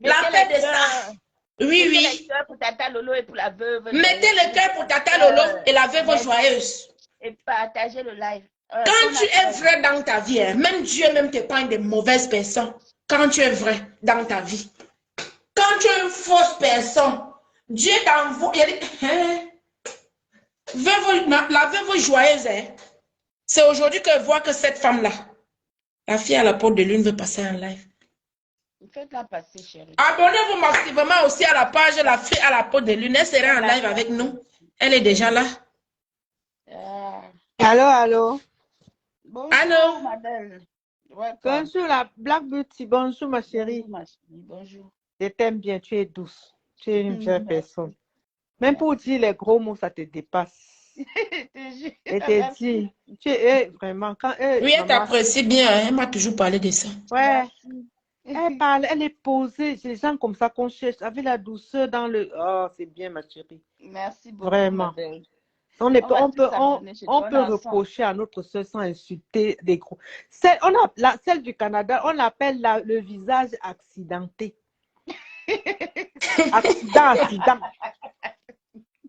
La paix de ça. Oui, oui. Mettez le cœur pour Tata Lolo et pour la veuve. Mettez le cœur pour Tata Lolo et la veuve joyeuse. Et partagez le live. Quand tu es vrai dans ta vie, hein, même Dieu même te prend de mauvaises personnes. Quand tu es vrai dans ta vie. Quand tu es une fausse personne, Dieu t'envoie. La veuve joyeuse, hein, c'est aujourd'hui que voit que cette femme-là, la fille à la porte de lune, veut passer en live. Faites-la passer, chérie. Abonnez-vous massivement aussi à la page La fille à la porte de lune. Elle sera en live avec nous. Elle est déjà là. Allô, allô. Bonjour, allô. Madeleine. Bonjour, la Black Beauty. Bonjour, ma chérie. Bonjour. Je t'aime bien, tu es douce. Tu es une vraie personne. Même pour dire les gros mots, ça te dépasse. Et te dit, tu es vraiment... Oui, elle t'apprécie bien. Hein? Elle m'a toujours parlé de ça. Ouais. Elle parle, elle est posée. C'est des gens comme ça qu'on cherche, avec la douceur dans le... Oh, c'est bien, ma chérie. Merci beaucoup. Vraiment. Madeleine. On peut reprocher à notre soeur sans insulter des gros. Celle du Canada, on l'appelle le visage accidenté.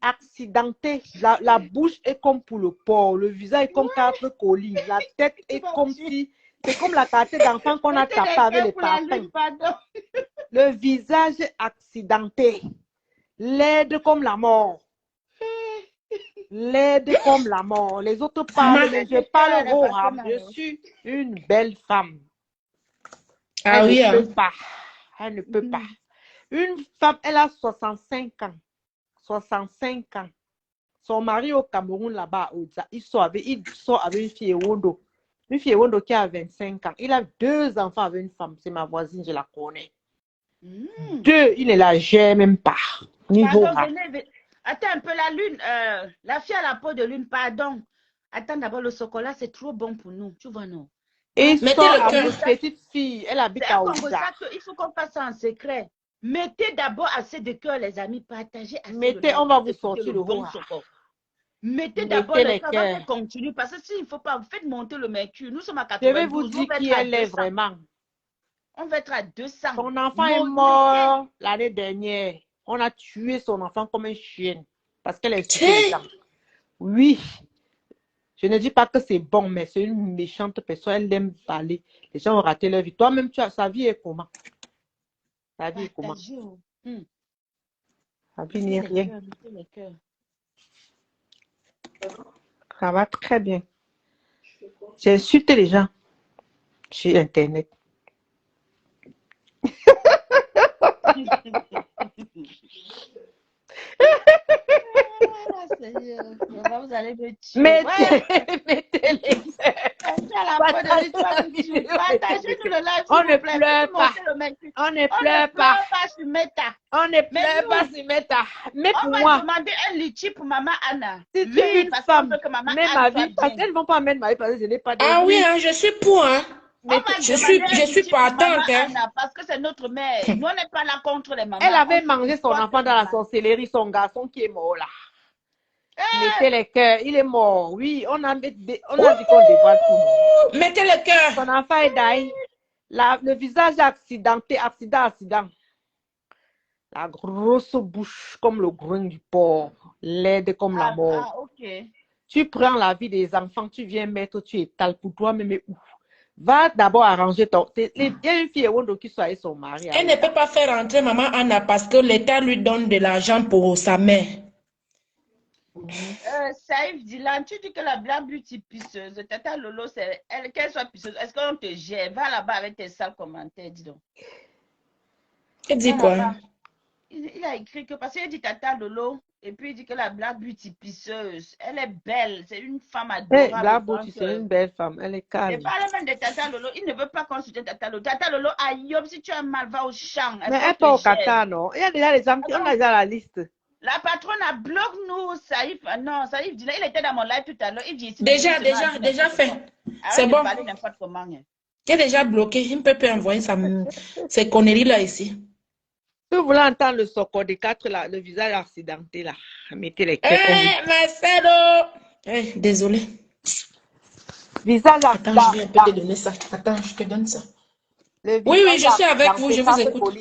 Accidenté. La bouche est comme pour le porc. Le visage est comme 4 colis. La tête est comme si... C'est comme la tête d'enfant qu'on a tapé avec les parfums. Le visage accidenté. Laide comme la mort. Laide comme la mort. Les autres parlent, mais je parle haut. Je suis une belle femme. Ah oui. Elle ne peut pas. Elle ne peut pas. Une femme, elle a 65 ans. 65 ans. Son mari au Cameroun, là-bas, il sort avec une fille Wondo. Une fille Wondo qui a 25 ans. Il a 2 enfants avec une femme. C'est ma voisine, je la connais. 2, il ne la gère même pas. Niveau Attends un peu, la lune, la fille à la peau de lune, pardon. Attends d'abord, le chocolat, c'est trop bon pour nous. Tu vois, non? Et une petite fille, elle habite à Ouza. Il faut qu'on fasse ça en secret. Mettez d'abord assez de cœur, les amis. Partagez assez Mettez, on va vous sortir le bon chocolat. Mettez d'abord le cœur. Continue. Parce que s'il ne faut pas, faites monter le mercure. Nous sommes à 92. Je vais vous dire qui elle est vraiment. On va être à 200. Son enfant est mort l'année dernière. On a tué son enfant comme un chien parce qu'elle est suffisante. Oui. Je ne dis pas que c'est bon, mais c'est une méchante personne. Elle aime parler. Les gens ont raté leur vie. Toi-même, sa vie est comment? Sa vie est comment? Partagez. Sa vie n'est Mettez les rien. cœurs, mettez les cœurs. Ça va très bien. J'ai insulté les gens sur Internet. Ah, Seigneur. Vraiment, vous allez me tuer. Mettez, Ouais, mettez les cœurs. c'est à la fin de l'histoire Partagez la me tue. vidéo. Partagez tout le live, On s'il ne vous plaît. pleure Faites pas. monter le mec. On ne On ne pleure pas. pleure pas sur Meta. On ne Mais pleure pas nous, sur Meta. Mais on pour va moi, demander un litchi pour maman Anna. si tu es Oui, une parce qu'on femme, veut que maman mets Anne ma soit vie, parce bien. qu'elles ne vont pas mettre ma vie parce que je n'ai pas de Ah oui, vie. hein, je suis pour, hein. On va Je demander un suis litchi pour maman partante, hein. Anna parce que c'est notre mère. Nous, on n'est pas là contre les mamans. Elle avait On mangé son supporte enfant les dans la mamans. sorcellerie, son garçon qui est mort là. Eh, Mettez les cœurs, il est mort. Oui, on a dit qu'on dévoile tout. Mettez le cœur. Son enfant est d'ailleurs. Le visage accidenté, accident. La grosse bouche comme le grain du porc, laide comme la mort. ok. Tu prends la vie des enfants, tu viens mettre, tu étales pour toi-même. Où? Va d'abord arranger ton... Il y a une fille Wondo qui soit avec son mari. Elle ne peut pas faire rentrer maman Anna parce que l'État lui donne de l'argent pour sa mère. Saïf Dylan, tu dis que la beauty pisseuse, Tata Lolo, c'est elle, qu'elle soit pisseuse. Est-ce qu'on te gère? Va là-bas avec tes sales commentaires, dis donc. Elle dit Va quoi? là-bas. Il a écrit que, parce qu'il dit Tata Lolo, et puis il dit que la Black Beauty pisseuse, elle est belle, c'est une femme adorable. Black Beauty, c'est une belle femme, elle est Et calme. parle même de Tata Lolo, il ne veut pas consulter Tata Lolo. Tata Lolo, aïe, si tu as mal, va au champ. Mais elle pas au Qatar, non? Il y a déjà les gens qui ont déjà la liste. La patronne a bloqué nous, Saïf. Non, Saïf dit là, il était dans mon live tout à l'heure. Il dit ici. Déjà fait. C'est bon. Il est déjà bloqué. Il ne peut pas envoyer ces conneries-là ici. Si vous voulez entendre le socor des 4, là, le visage accidenté, là, mettez les cœurs. Marcelo! Désolé. Visage accidenté. Attends, je viens un peu te donner ça. Attends, je te donne ça. Oui, je suis avec vous, je vous écoute.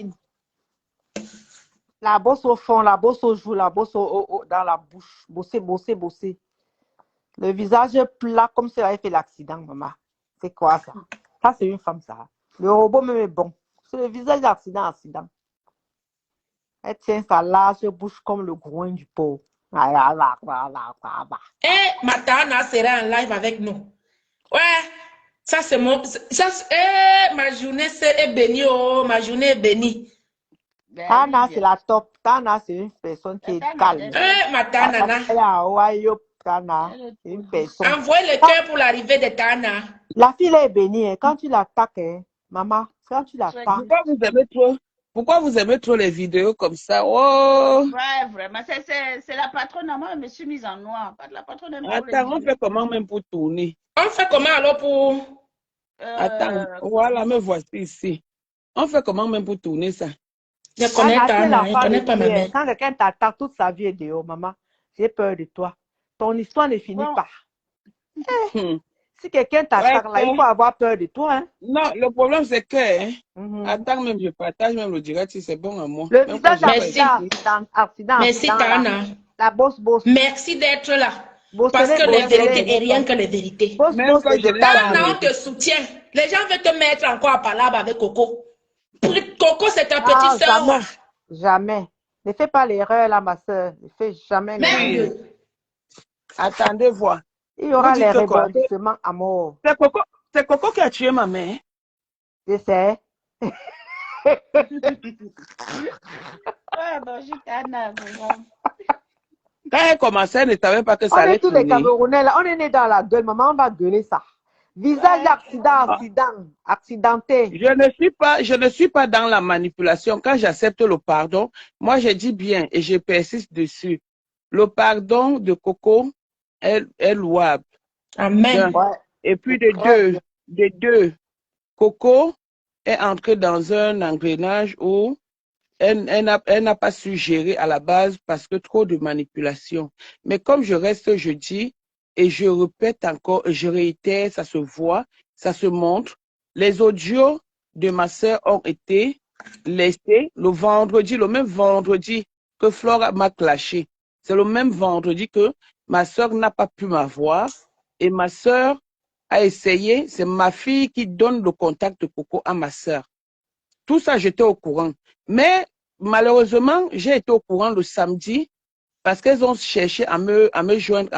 La bosse au fond, la bosse au joue, la bosse dans la bouche. Bosser. Le visage plat comme si elle avait fait l'accident, maman. C'est quoi ça? Ça, c'est une femme, ça. Le robot même est bon. C'est le visage accident. Elle tient sa large bouche comme le groin du porc. Matana sera en live avec nous. Ouais, ça c'est mon... ma journée est bénie, oh, ma journée est bénie. Tana, c'est la top. Tana, c'est une personne qui est calme. Matana. Une personne. Envoyez le cœur pour l'arrivée de Tana. La fille est bénie. Quand tu l'attaques, maman, quand tu l'attaques. Pourquoi vous aimez trop les vidéos comme ça? Oh! Ouais, vraiment. C'est la patronne. Moi, je me suis mise en noir. La patronne aime Attends, on fait comment même pour tourner? On fait comment alors pour... Attends, voilà, me voici ici. On fait comment même pour tourner ça? Je connais Tana, je connais pas ma mère. Quand quelqu'un t'attaque, toute sa vie est dehors, maman. J'ai peur de toi. Ton histoire ne finit pas. Si quelqu'un t'attaque, là, il faut avoir peur de toi. Hein? Non, le problème, c'est que... Attends, même je partage même le direct si c'est bon à moi. Le visage accident. Merci, Tana. La bosse. Merci d'être là. Parce que les vérités et rien que les vérités. Tana, on te soutient. Les gens veulent te mettre encore à parler avec Coco. Coco, c'est ta petite soeur. Jamais. Ne fais pas l'erreur, là, ma soeur. Ne fais jamais l'erreur. Attendez, voir. Il y aura les rebondissements à mort. C'est Coco qui a tué ma mère. Je sais. Bonjour, Tana. Quand elle commençait, elle ne savait pas que ça allait tourner. On est tous les Camerounais, là. On est nés dans la gueule. Maman, on va gueuler ça. Visage accidenté. Je ne suis pas dans la manipulation. Quand j'accepte le pardon, moi, je dis bien et je persiste dessus. Le pardon de Coco est louable. Amen. Et puis de deux, Coco est entrée dans un engrenage où elle n'a pas su gérer à la base parce que trop de manipulation. Mais comme je dis, et je répète encore, je réitère, ça se voit, ça se montre. Les audios de ma sœur ont été laissés le même vendredi que Flora m'a clashé. C'est le même vendredi que ma sœur n'a pas pu m'avoir et ma sœur a essayé. C'est ma fille qui donne le contact de Coco à ma sœur. Tout ça, j'étais au courant. Mais malheureusement, j'ai été au courant le samedi parce qu'elles ont cherché à me joindre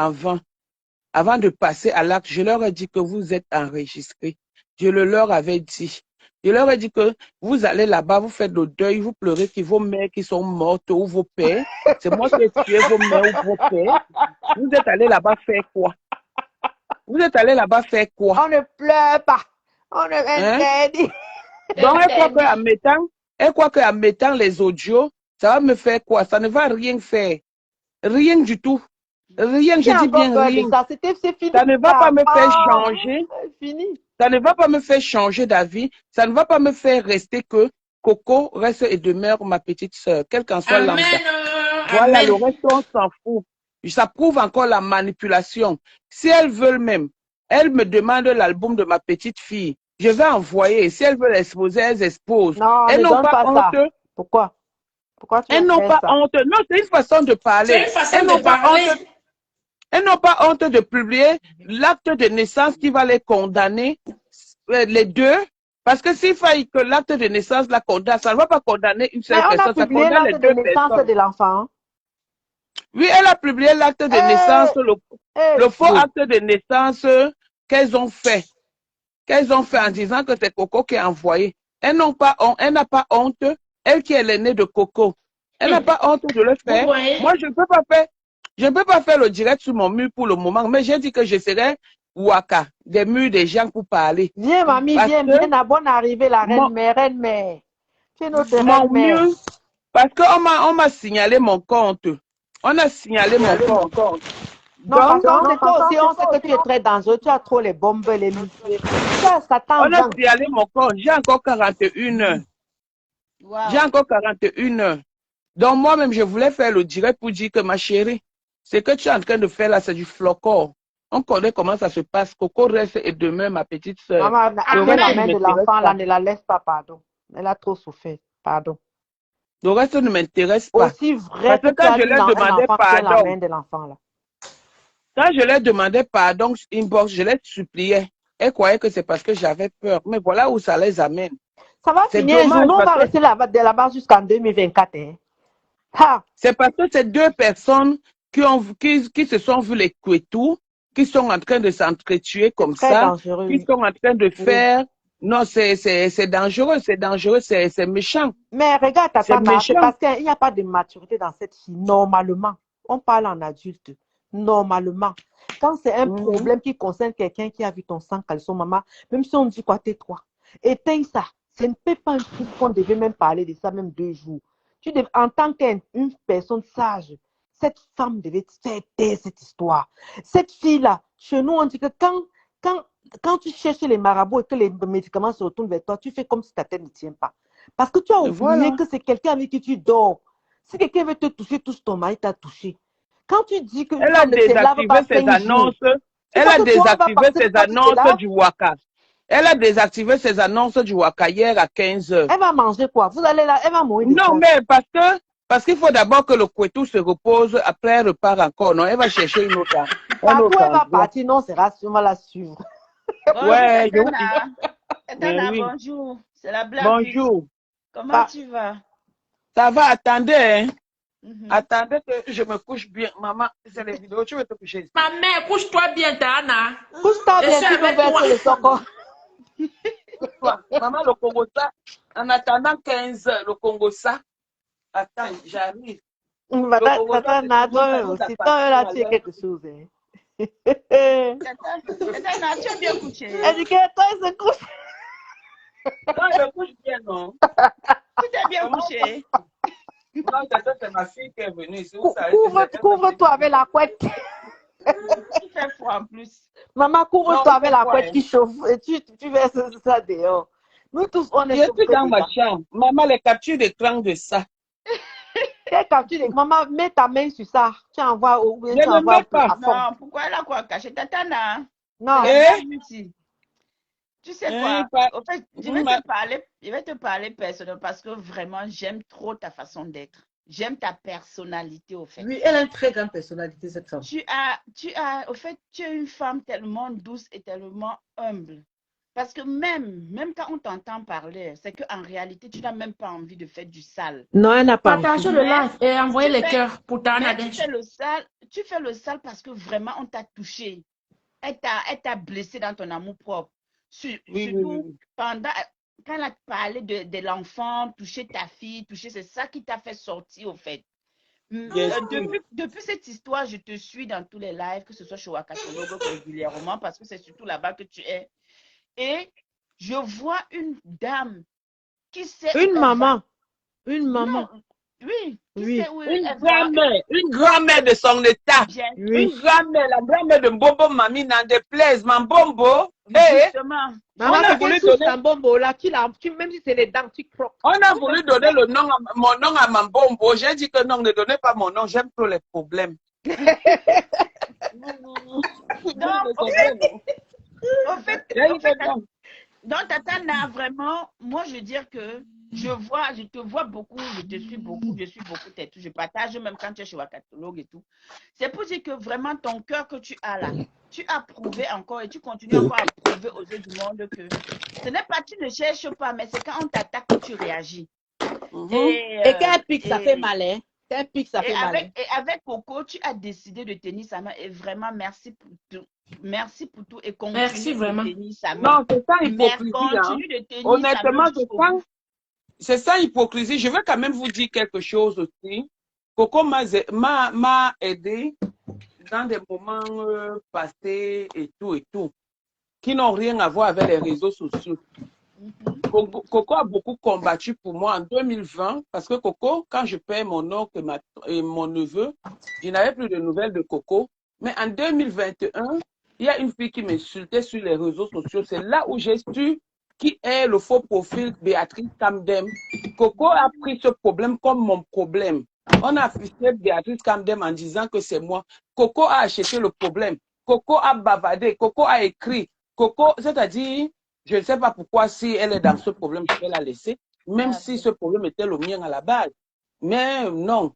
avant de passer à l'acte. Je leur ai dit que vous êtes enregistrés. Je le leur avais dit. Je leur ai dit que vous allez là-bas, vous faites le deuil, vous pleurez que vos mères qui sont mortes ou vos pères. C'est moi qui ai tué vos mères ou vos pères. Vous êtes allés là-bas faire quoi? Vous êtes allés là-bas faire quoi? On ne pleure pas. On ne Hein? interdit. Donc, elle croit qu'en mettant les audios, ça va me faire quoi? Ça ne va rien faire. Rien du tout. Rien, je dis bien rien. C'est fini. Ça ne va pas me faire changer. Fini. Ça ne va pas me faire changer d'avis. Ça ne va pas me faire rester que Coco reste et demeure ma petite sœur, quelle qu'en soit lambda. Voilà, Amen. le reste, on s'en fout. Ça prouve encore la manipulation. Si elles veulent même, elles me demandent l'album de ma petite fille. Je vais envoyer. Si elles veulent exposer, elles exposent. Non, Elles ne n'ont donne pas pas honte. ça. Pourquoi? Pourquoi tu Elles n'ont fais pas ça? honte. Non, c'est une façon de parler. C'est une façon Elles n'ont de pas parler. honte. Elles n'ont pas honte de publier l'acte de naissance qui va les condamner, les deux. Parce que s'il faille que l'acte de naissance la condamne, ça ne va pas condamner une Mais seule on a personne, ça publié condamne les l'acte de deux naissance personnes. de l'enfant. Oui, elle a publié l'acte de naissance, le faux Dieu. acte de naissance qu'elles ont fait. Qu'elles ont fait en disant que c'est Coco qui a envoyé. Elle n'a pas honte, elle qui est l'aînée de Coco. Elle n'a pas honte de le Vous faire. voyez? Moi, je ne peux pas faire le direct sur mon mur pour le moment, mais j'ai dit que je serai Waka, des murs des gens pour parler. Viens, mamie, Parce viens, que viens, à bonne arrivée, la mon- reine-mère. Tu es notre Mon reine-mère. mur, parce qu'on m'a signalé mon compte. On a signalé mon compte. Non, parce Donc, qu'on sait toi aussi, on sait que tu es très dangereux. Tu as trop les bombes, les missiles. Ça t'attend. on a signalé mon compte. J'ai encore 41 heures. Wow. J'ai encore 41 heures. Donc, moi-même, je voulais faire le direct pour dire que ma chérie, ce que tu es en train de faire là, c'est du flocon. On connaît comment ça se passe. Coco reste et demain, ma petite soeur. Maman, Amen. la main de l'enfant, là, ne la laisse pas, pardon. Elle a trop souffert, pardon. Le reste ne m'intéresse pas. Aussi vrai Parce que que tu quand as je dit leur un demandais enfant qui a la pardon, main de l'enfant, là. quand je leur demandais pardon, inbox, je les suppliais. Elles croyaient que c'est parce que j'avais peur. Mais voilà où ça les amène. Ça va C'est finir un jour. dommage Nous, on va parce que- rester là-bas jusqu'en 2024. Hein. Ha! C'est parce que ces deux personnes qui se sont vues les couetous, qui sont en train de s'entretuer comme Très ça, dangereux. qui sont en train de faire. Non, c'est dangereux, c'est méchant. Mais regarde, C'est c'est méchant. parce qu'il n'y a pas de maturité dans cette fille. Normalement, on parle en adulte. Normalement. Quand c'est un problème qui concerne quelqu'un qui a vu ton sang caleçon, maman, même si on dit quoi, tais-toi. Éteins ça. Ce ne peut pas un truc qu'on devait même parler de ça, même 2 jours. En tant qu'une personne sage, cette femme devait faire taire cette histoire. Cette fille-là, chez nous, on dit que quand tu cherches les marabouts et que les médicaments se retournent vers toi, tu fais comme si ta tête ne tient pas. Parce que tu as oublié Voilà. que c'est quelqu'un avec qui tu dors. Si quelqu'un veut te toucher, touche ton mari t'a touché. Quand tu dis que Elle a désactivé ses annonces. Elle a désactivé ses annonces du Waka. Elle a désactivé ses annonces du Waka hier à 15 heures. Elle va manger quoi? Vous allez là, elle va mourir. Non, mais parce qu'il faut d'abord que le Kwetou se repose, après elle repart encore. Non, elle va chercher une autre. Partout elle va partir, non, c'est rassurant, on va la suivre. Ouais, Etana, oui. bonjour. C'est la blague. Bonjour. Comment tu vas? Ça va, attendez, hein? Mhm. Attendez que je me couche bien. Maman, c'est les vidéos, tu veux te coucher ici. Ma mère, couche-toi bien, Tana. Couche-toi Je bien, suis tu peux avec toi. verser le soko. Maman, le Congo, ça, en attendant 15 heures, le Congo, ça. Attends, j'arrive. Tata, toi aussi, toi là, tu es quelque chose. Hein. Etana, tu as bien couché. Elle dit que toi, elle se couche. Non, je me couche bien, non? Tu t'es bien couché. Non, c'est ma fille qui est venue ici. Couvre-toi avec la couette. Il fait froid en plus. Maman, couvre-toi Non, avec la couette hein. qui chauffe. Et tu verses ça dehors. Nous tous, on est Je suis dans ma dedans. chambre. Maman, les captures d'écran de ça. Quelle capture de- Maman, mets ta main sur ça. Tu envoies au Je ne mets pas. à fond. Non, pourquoi elle a quoi caché? Tatana. Non. Tu sais quoi? Au fait, je vais te parler personnellement parce que vraiment, j'aime trop ta façon d'être. J'aime ta personnalité, au fait. Oui, elle a une très grande personnalité, cette femme. Au fait, tu es une femme tellement douce et tellement humble. Parce que même quand on t'entend parler, c'est qu'en réalité, tu n'as même pas envie de faire du sale. Non, elle n'a pas Partagez envie. le live et envoyez Tu les fais, cœurs pour ta mais tu Nadège. fais le sale parce que vraiment, on t'a touché. Elle t'a blessé dans ton amour propre. Oui, Surtout quand elle a parlé de l'enfant, toucher ta fille, c'est ça qui t'a fait sortir, au fait. Bien sûr. Depuis cette histoire, je te suis dans tous les lives, que ce soit chez Wakatologo régulièrement, parce que c'est surtout là-bas que tu es. Et je vois une dame qui sait où Une elle maman. va. Une maman. Non, oui, qui Oui. sait où elle va. Une grand-mère de son état. Bien, Oui. Une grand-mère, la grand-mère de Bobo Mami n'en déplaise, Mambombo. justement. Maman, On a c'est voulu qu'elle touche donner- un bonbon là, même si c'est les dents, tu croques. On a voulu donner mon nom à Mambombo. J'ai dit que non, ne donnez pas mon nom, j'aime trop les problèmes. Donc, au fait, donc, Tata n'a vraiment, moi, je veux dire que je te vois beaucoup, je te suis beaucoup, je partage même quand tu es chez Wakatologue et tout. C'est pour dire que vraiment ton cœur que tu as là, tu as prouvé encore et tu continues encore à prouver aux yeux du monde que ce n'est pas, tu ne cherches pas, mais c'est quand on t'attaque que tu réagis. Et quand elle pique, ça fait mal, hein? Quand elle pique, ça fait mal. Et avec Coco, tu as décidé de tenir sa main et vraiment merci pour tout. Merci pour tout et continue de tenir sa main. Non, c'est ça hypocrisie. Continue de tenir Honnêtement, sa main. C'est ça hypocrisie. Je veux quand même vous dire quelque chose aussi. Coco m'a aidé dans des moments passés et tout, qui n'ont rien à voir avec les réseaux sociaux. Coco a beaucoup combattu pour moi en 2020 parce que Coco, quand je perds mon oncle et mon neveu, je n'avais plus de nouvelles de Coco. Mais en 2021, il y a une fille qui m'insultait sur les réseaux sociaux. C'est là où j'ai su qui est le faux profil Béatrice Kamdem. Coco a pris ce problème comme mon problème. On a affiché Béatrice Kamdem en disant que c'est moi. Coco a acheté le problème. Coco a bavardé. Coco a écrit. Coco, c'est-à-dire, je ne sais pas pourquoi si elle est dans ce problème, je vais la laisser, même si ce problème était le mien à la base. Mais non.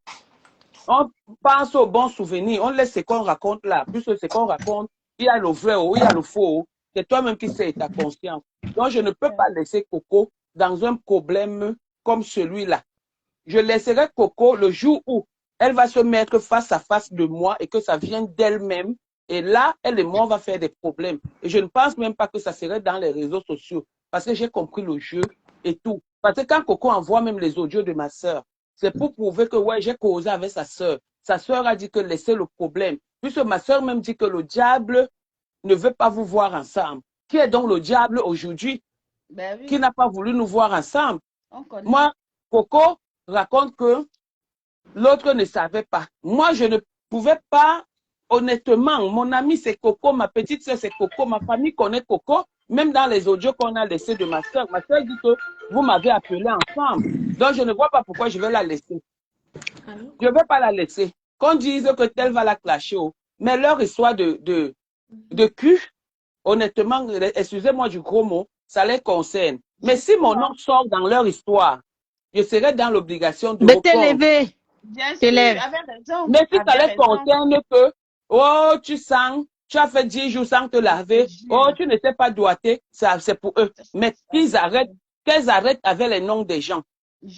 On pense aux bons souvenirs. On laisse ce qu'on raconte là. Puisque ce qu'on raconte, il y a le vrai ou il y a le faux. C'est toi-même qui sais ta conscience. Donc, je ne peux pas laisser Coco dans un problème comme celui-là. Je laisserai Coco le jour où elle va se mettre face à face de moi et que ça vient d'elle-même. Et là, elle et moi, on va faire des problèmes. Et je ne pense même pas que ça serait dans les réseaux sociaux. Parce que j'ai compris le jeu et tout. Parce que quand Coco envoie même les audios de ma sœur, c'est pour prouver que ouais, j'ai causé avec sa sœur. Sa sœur a dit que laissez le problème. Puisque ma sœur même dit que le diable ne veut pas vous voir ensemble. Qui est donc le diable aujourd'hui? Ben oui. Qui n'a pas voulu nous voir ensemble? Moi, Coco raconte que l'autre ne savait pas. Moi, je ne pouvais pas, honnêtement, mon ami c'est Coco, ma petite soeur c'est Coco, ma famille connaît Coco, même dans les audios qu'on a laissés de ma soeur. Ma soeur dit que vous m'avez appelé ensemble. Donc, je ne vois pas pourquoi je vais la laisser. Je ne vais pas la laisser. Qu'on dise que tel va la clasher. Mais leur histoire de cul, honnêtement, excusez-moi du gros mot, ça les concerne. Mais si mon nom sort dans leur histoire, je serai dans l'obligation de t'élever. Bien sûr, avec raison. Mais si ça les concerne que, oh, tu sens, tu as fait 10 jours sans te laver, oh, tu n'étais pas doigté, c'est pour eux. Mais qu'elles arrêtent avec les noms des gens.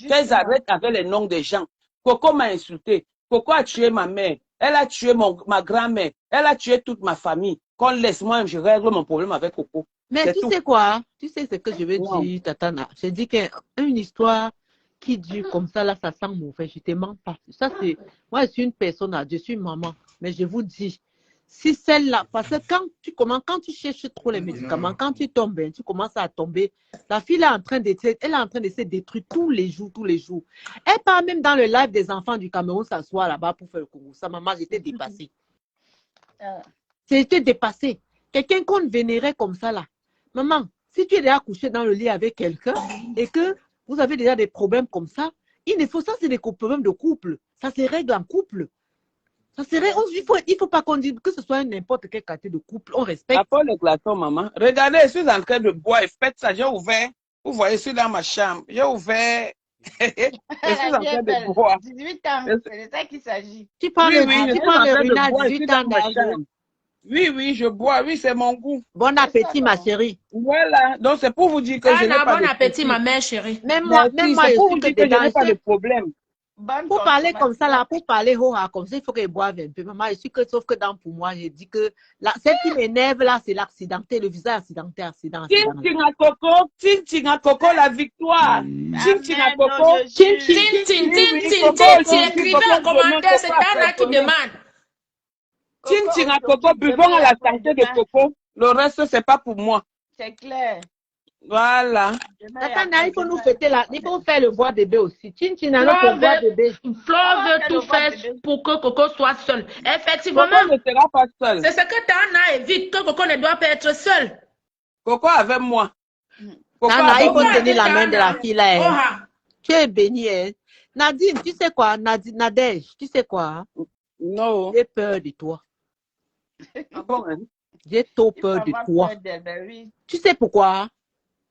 Qu'elles arrêtent avec les noms des gens. Coco m'a insulté. Coco a tué ma mère. Elle a tué ma grand-mère. Elle a tué toute ma famille. Qu'on laisse, moi, je règle mon problème avec Coco. Mais tu sais quoi? Tu sais ce que je veux dire, Tatana? Je dis qu'une histoire qui dure comme ça, là, ça sent mauvais. Je te mens pas. Ça, c'est... Moi, je suis une personne, je suis maman. Mais je vous dis, si celle-là, parce que quand tu cherches trop les médicaments, quand tu tombes, tu commences à tomber, la fille est en train de se détruire tous les jours. Elle part même dans le live des enfants du Cameroun s'asseoir là-bas pour faire le concours. Ça, maman, j'étais dépassée. J'étais dépassée. Quelqu'un qu'on vénérait comme ça, là. Maman, si tu es déjà couché dans le lit avec quelqu'un et que vous avez déjà des problèmes comme ça, il faut ça, c'est des problèmes de couple. Ça se règle en couple. Ça serait, il faut pas qu'on dise que ce soit n'importe quel quartier de couple. On respecte. Après les glaçons, maman. Regardez, je suis en train de boire et faites ça. J'ai ouvert. Vous voyez, je suis dans ma chambre. J'ai ouvert Je suis La en vie train est de belle. boire. 18 ans, Je- c'est de ça qu'il s'agit. Tu prends Oui, le, oui, je tu suis prends en le train de Rina à boire. Je suis 18 ans, dans ma chérie. chambre. Oui, oui, je bois. Oui, c'est mon goût. Bon C'est ça, appétit, ma donc. chérie. Voilà. Donc, c'est pour vous dire que je n'ai Tana, pas bon de appétit, soucis. ma mère chérie. Même Merci. moi, C'est je pour suis vous que dire que je dedans. n'ai pas de problème. Bonne Pour parler comme ça, là, consommation. pour parler comme ça, il faut qu'elle boive un peu. Maman, je suis que, sauf que pour moi, j'ai dit que celle qui m'énerve, là, c'est l'accidenté, le visage accident. Ting ting à coco, ting ting à coco, la victoire. Ting ting à Amen, coco. nom de Chin, Jésus. chin, Tin, tin, Oui, tin, oui, tin, coco, tin, tin. aujourd'hui, Écrivez coco, en demain, commentaire, coco, c'est Tana qui après-demain. demande. Ting Coco ting à coco, aujourd'hui, buvons demain à et la santé de après-demain. coco. Le reste, c'est pas pour moi. C'est clair. Voilà. Demain et Attends, il faut nous après-demain. fêter là. Il faut faire le bois bébé aussi. Chin, chin, alors Flore pour bois bébé. veut, Flore veut faire tout le vote faire bébé. pour que Coco soit seul. Effectivement, Coco ne sera pas seul. c'est ce que Tana évite, que Coco ne doit pas être seul. Coco avec moi. Coco Tana, il avec faut moi. tenir la main de la fille là. Hein. Oha. Tu es bénie. Hein. Nadine, tu sais quoi? Nadège, tu sais quoi? Non. J'ai peur de toi. Ah bon, hein? J'ai trop Il faut peur de avoir toi. peur d'elle, ben oui. Tu sais pourquoi?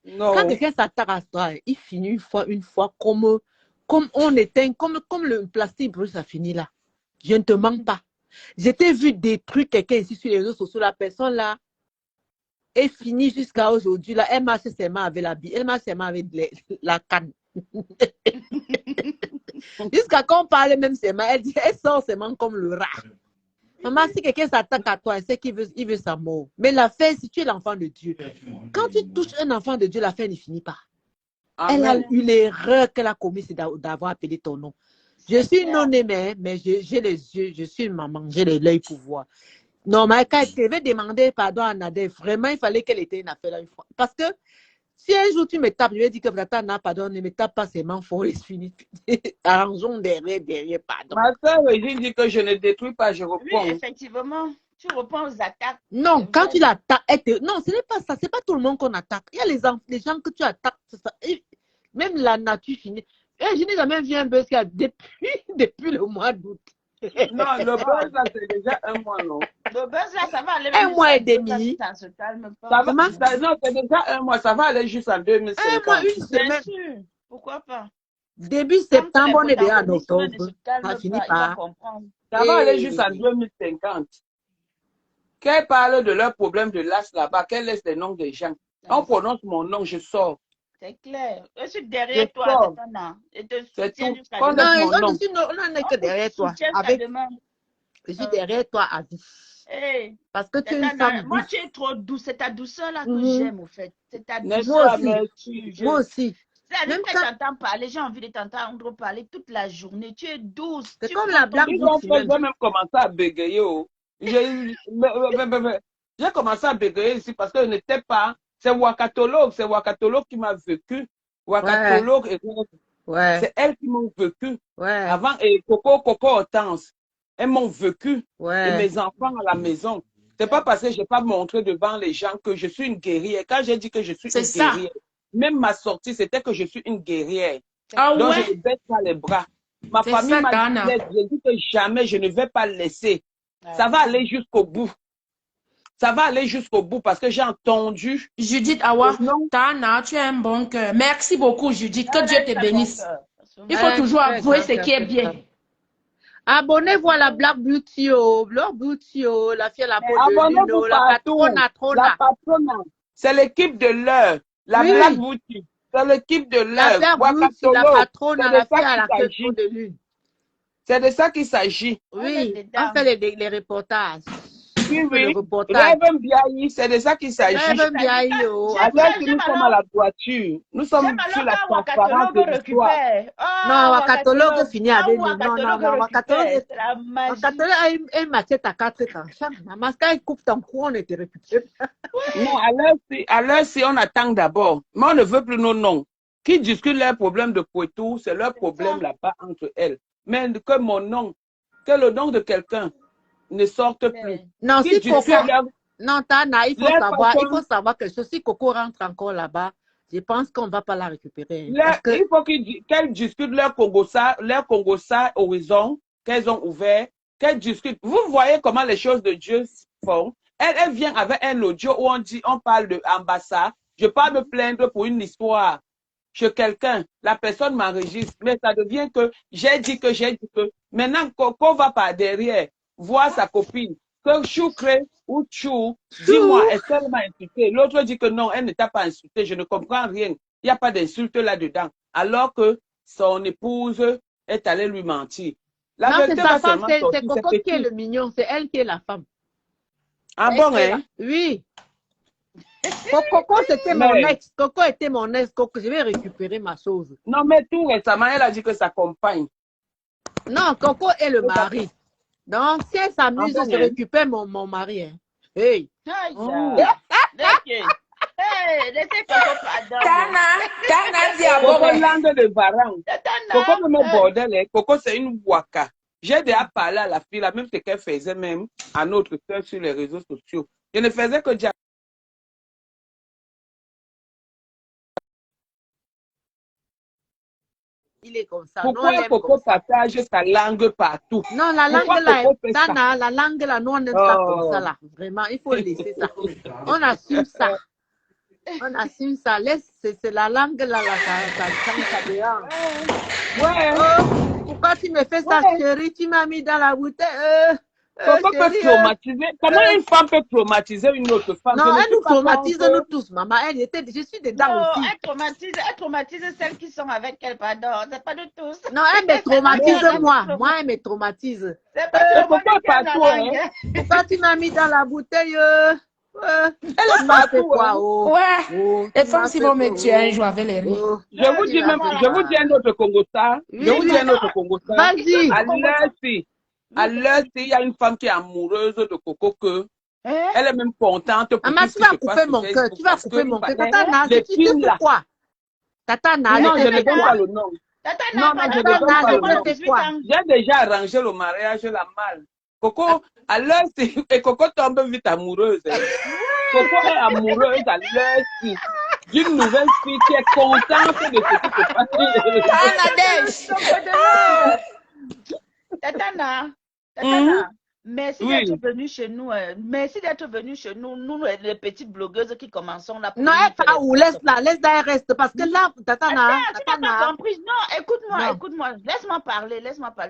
Quand Non. quelqu'un s'attaque à toi, il finit une fois comme on éteint, comme le plastique brûle, ça finit là. Je ne te mens pas. J'ai vu détruire quelqu'un ici sur les réseaux sociaux. La personne là est finie jusqu'à aujourd'hui. Là, elle marche seulement avec la bille. Elle marche seulement avec la canne. Jusqu'à quand on parle même seulement, elle sort seulement comme le rat. Maman, si quelqu'un s'attaque à toi, c'est qu'il veut sa mort. Mais l'affaire, si tu es l'enfant de Dieu, quand tu touches un enfant de Dieu, l'affaire ne finit pas. Elle a Amen. eu l'erreur qu'elle a commise, c'est d'avoir appelé ton nom. Je suis non-aimée, mais j'ai les yeux, je suis une maman, j'ai l'œil pour voir. Non, mais quand elle devait demander pardon à Nadège, vraiment, il fallait qu'elle ait une affaire là une fois. Parce que si un jour tu me tapes, je vais dire que Tata n'a pardon, ne me tape pas seulement fort et fini. Arrangeons derrière, pardon. Ma soeur Régine dit que je ne détruis pas, je Oui, reprends. effectivement. Tu reprends aux attaques. Non, C'est quand vrai. tu l'attaques, non, ce n'est pas ça, c'est pas tout le monde qu'on attaque. Il y a les gens que tu attaques, c'est ça. Et même la nature finit. Et je n'ai jamais vu un buzz qui a depuis le mois d'août. Non, le buzz, là, c'est déjà un mois, non? Le buzz là, ça va aller Un même mois et jusqu'à 2 ans, demi. ça se calme pas. Ça va, Comment? non, c'est déjà un mois, ça va aller jusqu'en Un mois, 2050. une Bien semaine. sûr. Pourquoi pas? Début Tant que septembre, on les est déjà en protagonistes ne octobre. se calment Ça finit pas, il va par. comprendre. Ça va aller Et jusqu'en 2050. Qu'elle parle de leurs problèmes de l'âge là-bas, qu'elle laisse les noms des gens. On prononce mon nom, je sors. C'est clair. Je suis Je derrière toi, sors. Tata. Et te C'est soutiens tout. jusqu'à Qu'on demain. laisse non, mon nom. on n'est que derrière toi. Soutiens jusqu'à Avec, demain. je suis derrière toi à vie. Hey, Parce que tu es une Tata, femme moi, douce. tu es trop douce. C'est ta douceur là que Mhm. j'aime, au fait. C'est ta N'est-ce douceur. Moi pas, aussi. merci. Moi aussi. C'est-à-dire Même que quand. t'entends parler, j'ai envie de t'entendre parler toute la journée. Tu es douce. C'est Tu comme prends la ton Black Ils temps. ont Beauty fait, même. j'ai même commencé à bégayer. Oh. J'ai commencé à bégayer ici parce que je n'étais pas. C'est Wakatologue qui m'a vécu. Wakatologue, Ouais, c'est elle qui m'a vécu. ouais, Avant, et Coco Hortense, elles m'ont vécu. Et ouais. mes enfants à la maison. C'est pas parce que je n'ai pas montré devant les gens que je suis une guerrière. Quand j'ai dit que je suis C'est une ça. guerrière, même ma sortie, c'était que je suis une guerrière. Ah Donc, je ouais, ne baisse pas les bras. Ma c'est famille ça, m'a dit, Tana. j'ai dit que jamais je ne vais pas laisser. Ça Ah, va aller jusqu'au bout. Ça va aller jusqu'au bout parce que j'ai entendu Judith le Awa, nom. Tana, tu as un bon cœur. Merci beaucoup, Judith. Que elle Dieu a un te très bon bénisse. cœur. Il faut toujours Très avouer grand ce cœur, qui est très bien. grand. Abonnez-vous à la Black Beauty, oh. Black Beauty, oh. La fille à la peau de lune, Abonnez-vous oh. La partout. La patrona. patrona. C'est l'équipe de l'heure. La Oui. Black Boutique. C'est l'équipe de La l'heure. Black Beauty, la patrona, C'est la de ça fille à qu'il la peau s'agit. de lune. C'est de ça qu'il s'agit. On est Oui, dedans. on fait les reportages. Oui, On fait le oui. reportage. Rêve Biaï, c'est de ça qu'il s'agit. Rêve bien, oh. À l'heure que nous sommes à la voiture, nous sommes J'aime sur alors la quand transparence de Wakatologue l'histoire. récupère. Non, Oh, Wakatologue finit Quand avec nous. Non, Wakatologue Wakatologue. récupère, c'est la magie. Wakatologue a une machette à 4 tranchants. Maman, quand il coupe ton cou, on était récupéré. Non, à l'heure si on attend d'abord. Mais on ne veut plus nos noms. Qui discutent leurs problèmes de Poitou, c'est leur problème là-bas entre elles. Mais que mon nom, que le nom de quelqu'un ne sorte plus. Non, Qui si discutent Coco. leur, Non, Tana, il faut leur savoir quelque chose. Si Coco rentre encore là-bas, je pense qu'on ne va pas la récupérer. Parce que il faut qu'elles discutent leur Congossa Horizon, qu'elles ont ouvert, qu'elles discutent. Vous voyez comment les choses de Dieu font. Elle vient avec un audio où on parle de ambassade. Je parle me plaindre pour une histoire. chez quelqu'un, la personne m'enregistre, mais ça devient que j'ai dit que j'ai dit que. Maintenant, Coco va par derrière voir sa copine, que Choukre ou Chou, dis-moi, est-ce qu'elle m'a insulté? L'autre dit que non, elle ne t'a pas insulté, je ne comprends rien. Il n'y a pas d'insulte là-dedans. Alors que son épouse est allée lui mentir. La Non, c'est vérité sa va femme, seulement c'est sortir, Coco c'est qui est petit. le mignon, c'est elle qui est la femme. Ah Elle bon, qui est hein? Oui. Coco, c'était mon Mais, ex. Coco était mon ex. Coco, je vais récupérer ma chose. non, mais tout récemment, elle a dit que sa compagne. Non, Coco est le mari. Donc, si elle Ah s'amuse, bon, je hein? récupère mon mari. Hein. Hey. Aïe, Mm. hey, laissez Coco pardon. Tana dit à Coco bon, langue de varan. Coco Tana, ne me bordel, hein. Coco c'est une waka. J'ai déjà parlé à la fille, la même ce qu'elle faisait même à notre cœur sur les réseaux sociaux. Je ne faisais que dire. Il est comme ça. Pourquoi Nous, on l'aime Coco comme ça. partage sa langue partout? Non, la langue Pourquoi là, Coco fait ça? Tana, la langue là, nous on aime ça comme ça Oh. là. Vraiment, il faut laisser ça. On assume ça. On assume ça. Laisse, c'est la langue là, ça dérange. Ouais. Oh, pourquoi tu me fais ça, Ouais. chérie? Tu m'as mis dans la bouteille. Coco peut Chérie, traumatiser. Comment une femme peut traumatiser une autre femme? Non, Je ne elle suis nous pas traumatise, contre. nous tous, maman. Je suis dedans non, aussi. elle traumatise celles qui sont avec elle, pardon. C'est pas de tous. Non, elle me traumatise, Mais- moi. Moi, elle me traumatise. C'est pas tout le monde Coco qui a la partout, langue. hein. Pourquoi tu m'as mis dans la bouteille? Elle Tu est m'as fait partout, quoi? hein. Oh, Ouais. oh, Les tu femmes, m'as si fait vont me quoi? tuer un jour avec les rires. Oh, Je vous dis même, je vous dis un autre Congossa. Je vous dis un autre Congossa. Vas-y. À l'heure, il y a une femme qui est amoureuse de Coco que Hein? elle est même contente pour Maman, tout ce tu qui vas se passe couper sur mon cœur. Facebook Tu vas parce couper que mon cœur. il paraît, Tata les tu films fais là. quoi? Tata Non, je ne fais donne quoi? pas le nom. Tata Non, n'a non, pas je ne Tata donne pas le je nom. fais 18 quoi? ans. J'ai déjà arrangé le mariage, la malle. Coco, à l'heure, et Coco tombe vite amoureuse. Hein. Coco est amoureuse à l'heure d'une nouvelle fille qui est contente de ce qui se passe sur les réseaux. Tana Tatana, Hum, merci Oui. d'être venu chez nous. Merci d'être venu chez nous, nous les petites blogueuses qui commençons là. Pour Non, venir elle faire va des où? photos. Laisse-la, elle reste. Parce que là, Attends, tu n'as pas compris. Non, Non. écoute-moi. Laisse-moi parler.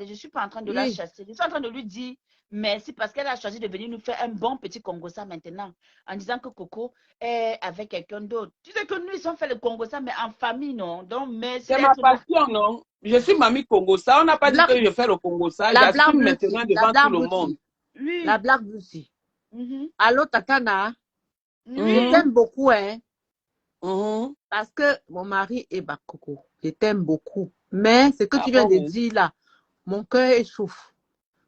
Je ne suis pas en train de la Oui. chasser. Je suis en train de lui dire merci parce qu'elle a choisi de venir nous faire un bon petit Congossa maintenant. En disant que Coco est avec quelqu'un d'autre. Tu sais que nous, ils ont fait le Congossa, mais en famille, non? Donc, merci C'est ma d'être là. passion, non? Je suis mamie Congossa. On n'a pas dit Black- que je fais le Congossa. La Black J'assume Beauty. maintenant La devant Black tout le Beauty. monde. Oui. La Black Beauty. Mhm. Allô, Tatana? Je Mhm. t'aime beaucoup, hein. Mhm. Parce que mon mari est Bakoko. Je t'aime beaucoup. Mais ce que Ah tu viens bon, de oui. dire là, mon cœur échauffe.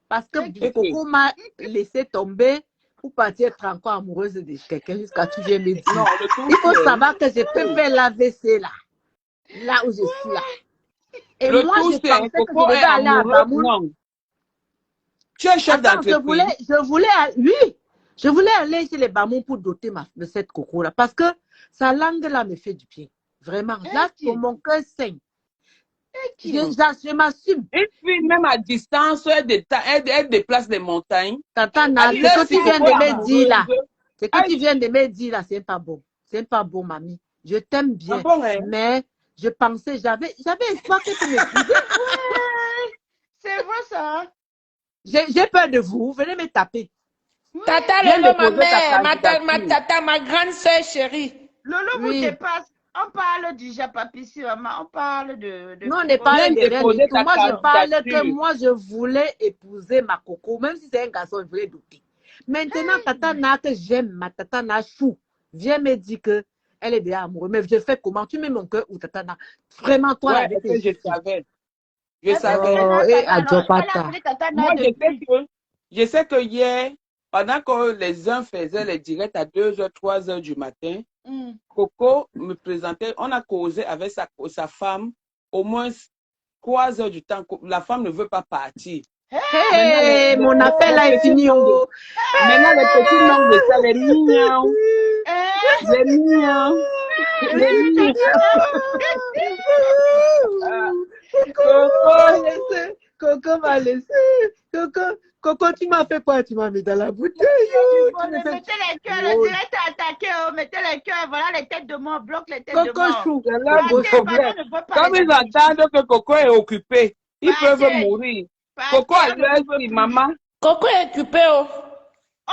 Parce que Ok. Coco m'a laissé tomber pour partir être encore amoureuse de quelqu'un jusqu'à tu viens me dire. Non, le tout, Il faut c'est- savoir que je peux faire l'AVC là. Là où je suis là. Et le moi, tout, je c'est pensais que Coco je est devais aller à amoureux. Bamoun. Non. Tu es chef Attends, d'entreprise. je voulais aller chez les Bamoun pour doter de cette Coco là. Parce que sa langue là me fait du bien. Vraiment. Là, Ok. mon cœur saigne. Ok. Je m'assume. Une fille, même à distance, elle déplace les montagnes. Tata, À ce l'heure, que si tu viens Coco de est me dire là, amoureuse, ce que tu viens de me dire là, c'est pas bon. C'est pas bon, mamie. Je t'aime ah bien. bon, hein? Mais je pensais, j'avais espoir que tu m'épouses. Ouais, c'est vrai ça. J'ai peur de vous. Venez me taper. Tata Viens Lolo, ma déposer ta mère, ma candidature. tata, ma grande soeur chérie. Lolo vous Oui. dépasse. On parle du Japapissi, maman. On parle de Nous, on n'est Coco. pas Viens de rien du déposer tout. ta Moi, je parle que candidature. moi, je voulais épouser ma Coco. Même si c'est un garçon, je voulais douter. Maintenant, Tata Na, que j'aime, ma Tata Na chou, vient me dire que elle est déjà amoureuse. Mais je fais comment? Tu mets mon cœur où Tata Na? Vraiment, toi, Ouais, la vérité, est-ce que je je suis. savais. Je Eh ben, savais. maintenant, Et ça va. Alors, il fallait Adjopata. appeler Tata Moi, Na depuis. je sais que hier, pendant que les uns faisaient les directs à 2h, 3h du matin, Mm. Coco me présentait, on a causé avec sa femme au moins 3 heures du temps. La femme ne veut pas partir. Hey, mon appel là est fini. Oh. Maintenant, les petits noms de ça, les mignons, Hein? les mignons, les mignons. Coco m'a laissé. Coco, Coco, tu m'as fait quoi? Tu m'as mis dans la bouteille. Bon, Tu me fais... mettez les cœurs, le direct est attaqué, oh, mettez les cœurs, voilà les têtes de mort, bloque les têtes de Coco mort. chou. C'est leur Coco chou. problème. Pardon ne veut pas Comme les ils adultes. entendent que Coco est occupé, ils peuvent Partez. mourir. Coco a Partez, on ne l'heure vous veut si plus. maman. Coco est occupé, oh.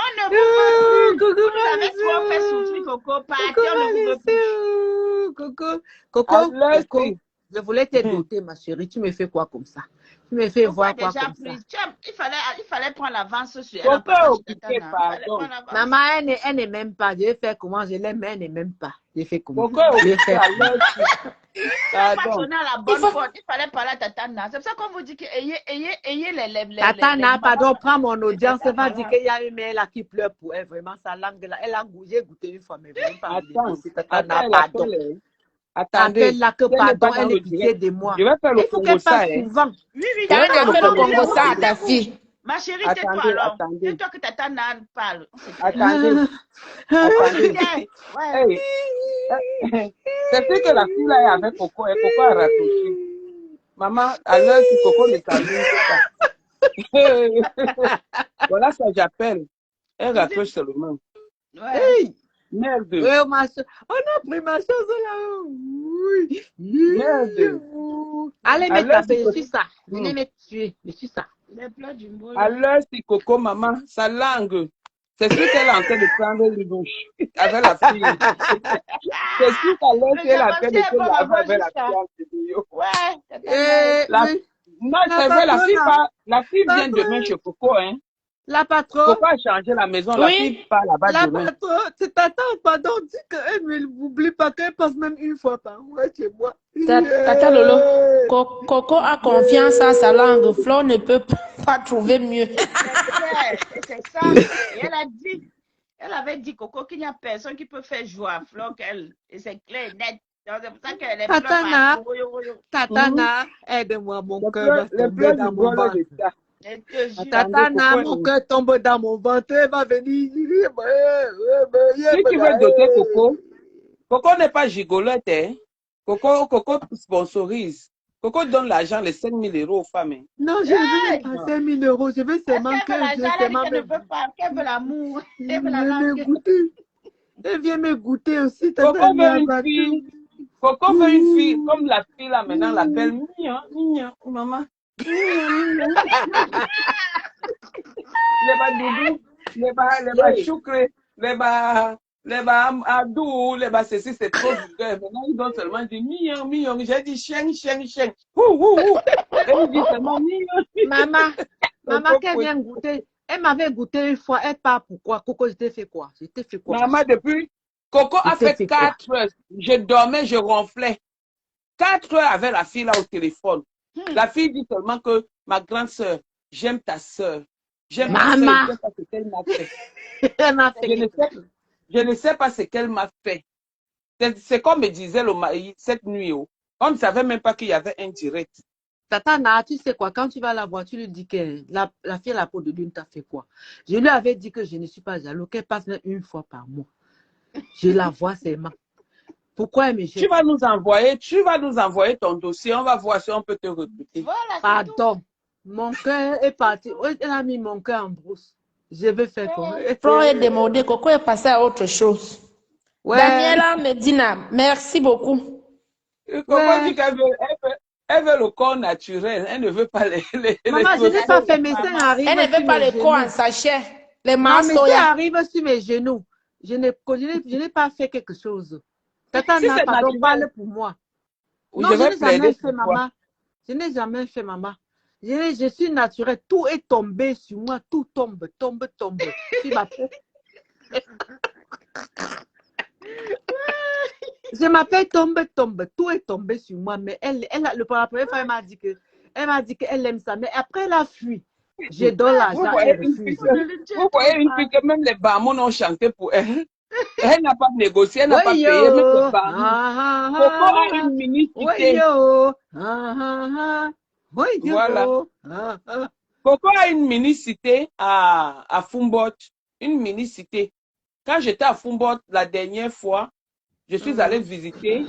On ne vous veut plus. Coco Vous va avez trop fait laisser. souffrir, Coco. Coco Partez, on va ne vous veut laisser. plus. Coco. À Coco. l'heure Coco. si. Je voulais te doter, ma chérie. Tu me fais quoi comme ça? Tu me fais Coco a voir quoi déjà comme ça? pris. Il fallait prendre l'avance sur elle en Coco est partant chez occupé, Tatana. Il fallait pardon. prendre l'avance. Maman, elle n'est même pas. Je vais faire comment? Je l'aime, mais elle n'est même pas. Je fais comment? Coco est Je vais occupé faire à comment? l'heure si. Il n'a pas Pardon. sonné à la bonne porte. Il fallait parler à Tatana. C'est pour ça qu'on vous dit que ayez les Tatana, pardon, prends mon audience. Elle va Tatana. dire qu'il y a une mère là qui pleure pour elle. Vraiment, sa langue là. Elle a goûté une fois, mais vraiment pas Attends, c'est Tatana, elle pardon. appelle. Attendez, Appelle-la que si elle n'est pas pardon, dans elle le est pitié direct, de moi. je vais faire le Il faut qu'elle Congo ça, passe hein. souvent. Oui, oui, Je vais T'as faire le fait le Congo Congo ça. ça à ta fille. Ma chérie, tais-toi Attendez, alors. attendez, Tais-toi que Tatana parle. attendez, On se attendez. tait. Ouais. Hey, c'est sûr que la fille là est avec Coco et Coco a raccroché. Maman, à l'heure que Coco ne s'allume pas. Voilà ça j'appelle. Elle raccroche seulement. Ouais. Hey! Merde, Oui, ma soeur. On a pris ma chose là. Oui. merde. Allez À me l'heure taper, que je suis ça. Venez Hmm. me tuer, je suis ça. Les plats du bol. À l'heure si Coco, maman, sa langue, c'est sûr qu'elle est en train de prendre une douche avec la fille. C'est sûr qu'à l'heure Le qu'elle est en train de Jamaïcain se est pas laver bon avec la jusqu'à. fille en studio. Ouais. Eh, La- oui. Non, La c'est vrai, patronne, la fille vient patronne. demain chez Coco, hein. La patronne, Coco a changé la maison, la Oui. fille part là-bas la demain. patronne, c'est ta tante, pardon, dis qu'elle ne m'oublie pas, qu'elle passe même une fois par mois chez moi. Tata Lolo, Coco a confiance en sa langue. Flo ne peut pas trouver mieux. C'est clair. Et c'est ça. Et elle avait dit, Coco, qu'il n'y a personne qui peut faire jouer à Flo qu'elle. Et c'est clair et net. Donc, c'est pour ça qu'elle est pleure Tatana, partout. Tatana, aide-moi, mon Les cœur pleurs va les tomber pleurs dans du mon bol ventre. de ça. Je te jure. Attendez, Tatana, Coco, mon cœur tombe dans mon ventre, elle va venir. si tu veux doter Coco, Coco n'est pas gigolote, hein. Coco sponsorise. Coco donne l'argent, les 5 000 euros aux femmes. Hein. Non, je ne veux pas 5 000 euros, je veux Est-ce seulement qu'elle veut que l'argent? Elle a dit qu'elle ne me veut pas, qu'elle veut l'amour. Elle veut la me langue. goûter. Elle vient me goûter aussi. Coco Tatana, veut une fille. Coco veut une fille, comme la fille là maintenant, la belle mignon, mignon, maman. Les bas doudou, les bas choucré, les bas adou, les bas ceci, c'est trop vulgaire. Maintenant, ils donnent seulement du mignon, mignon. J'ai dit chien, chien, chien. Et ils disent seulement mignon. Maman, qu'elle vient goûter. Elle m'avait goûté une fois. Elle part pourquoi? Coco, je t'ai fait quoi? Je t'ai fait quoi? Maman, depuis, Coco a Je t'ai fait fait quoi? 4 heures. Je dormais, je ronflais. 4 heures avec la fille là au téléphone. La fille dit seulement que ma grande sœur, j'aime ta sœur. J'aime ta sœur, Maman. je ne sais pas ce qu'elle m'a fait. Elle m'a fait. Je ne sais pas ce qu'elle m'a fait. C'est comme me disait le mari cette nuit. Oh. On ne savait même pas qu'il y avait un direct. Tatana, tu sais quoi? Quand tu vas la voir, tu lui dis que la fille à la peau de lune t'a fait quoi? Je lui avais dit que je ne suis pas jaloux, qu'elle passe même une fois par mois. Je la vois seulement. Pourquoi elle me jette? Tu vas nous envoyer ton dossier. On va voir si on peut te recruter. Voilà, c'est tout. Pardon. Mon cœur est parti. Elle a mis mon cœur en brousse. Je vais faire comment? Flo est démodé. Coco est passé à autre chose. Ouais. Daniela Medina, merci beaucoup. Comment dit qu'elle veut, elle veut le corps naturel. Elle ne veut pas les Maman, je n'ai pas fait mes seins arrivent. Elle ne veut pas les corps en sachet. Les Non, mes seins massoya. arrivent sur mes genoux. Je n'ai pas fait quelque chose. Tata, Si c'est pardon, naturel. parle pour moi. Ou Non, je je vais n'ai jamais plaider fait, pour toi. maman. Je n'ai jamais fait, maman. Je suis naturelle. Tout est tombé sur moi. Tout tombe. Sur ma peau. Je m'appelle tombe. Tout est tombé sur moi. Mais la première fois, elle m'a dit qu'elle aime ça. Mais après, elle a fui. Je donne Vous l'argent, voyez elle une fille refuse. vous voyez une fille que même les barmons ont chanté pour elle. Elle n'a pas négocié, elle n'a pas Oui, payé, même yo. les barmons. Coco a une mini-cité. Oui, yo. Oui, yo. Voilà. Coco a une mini-cité à Fumboth. Une mini-cité. Quand j'étais à Fumboth la dernière fois, je suis allée visiter.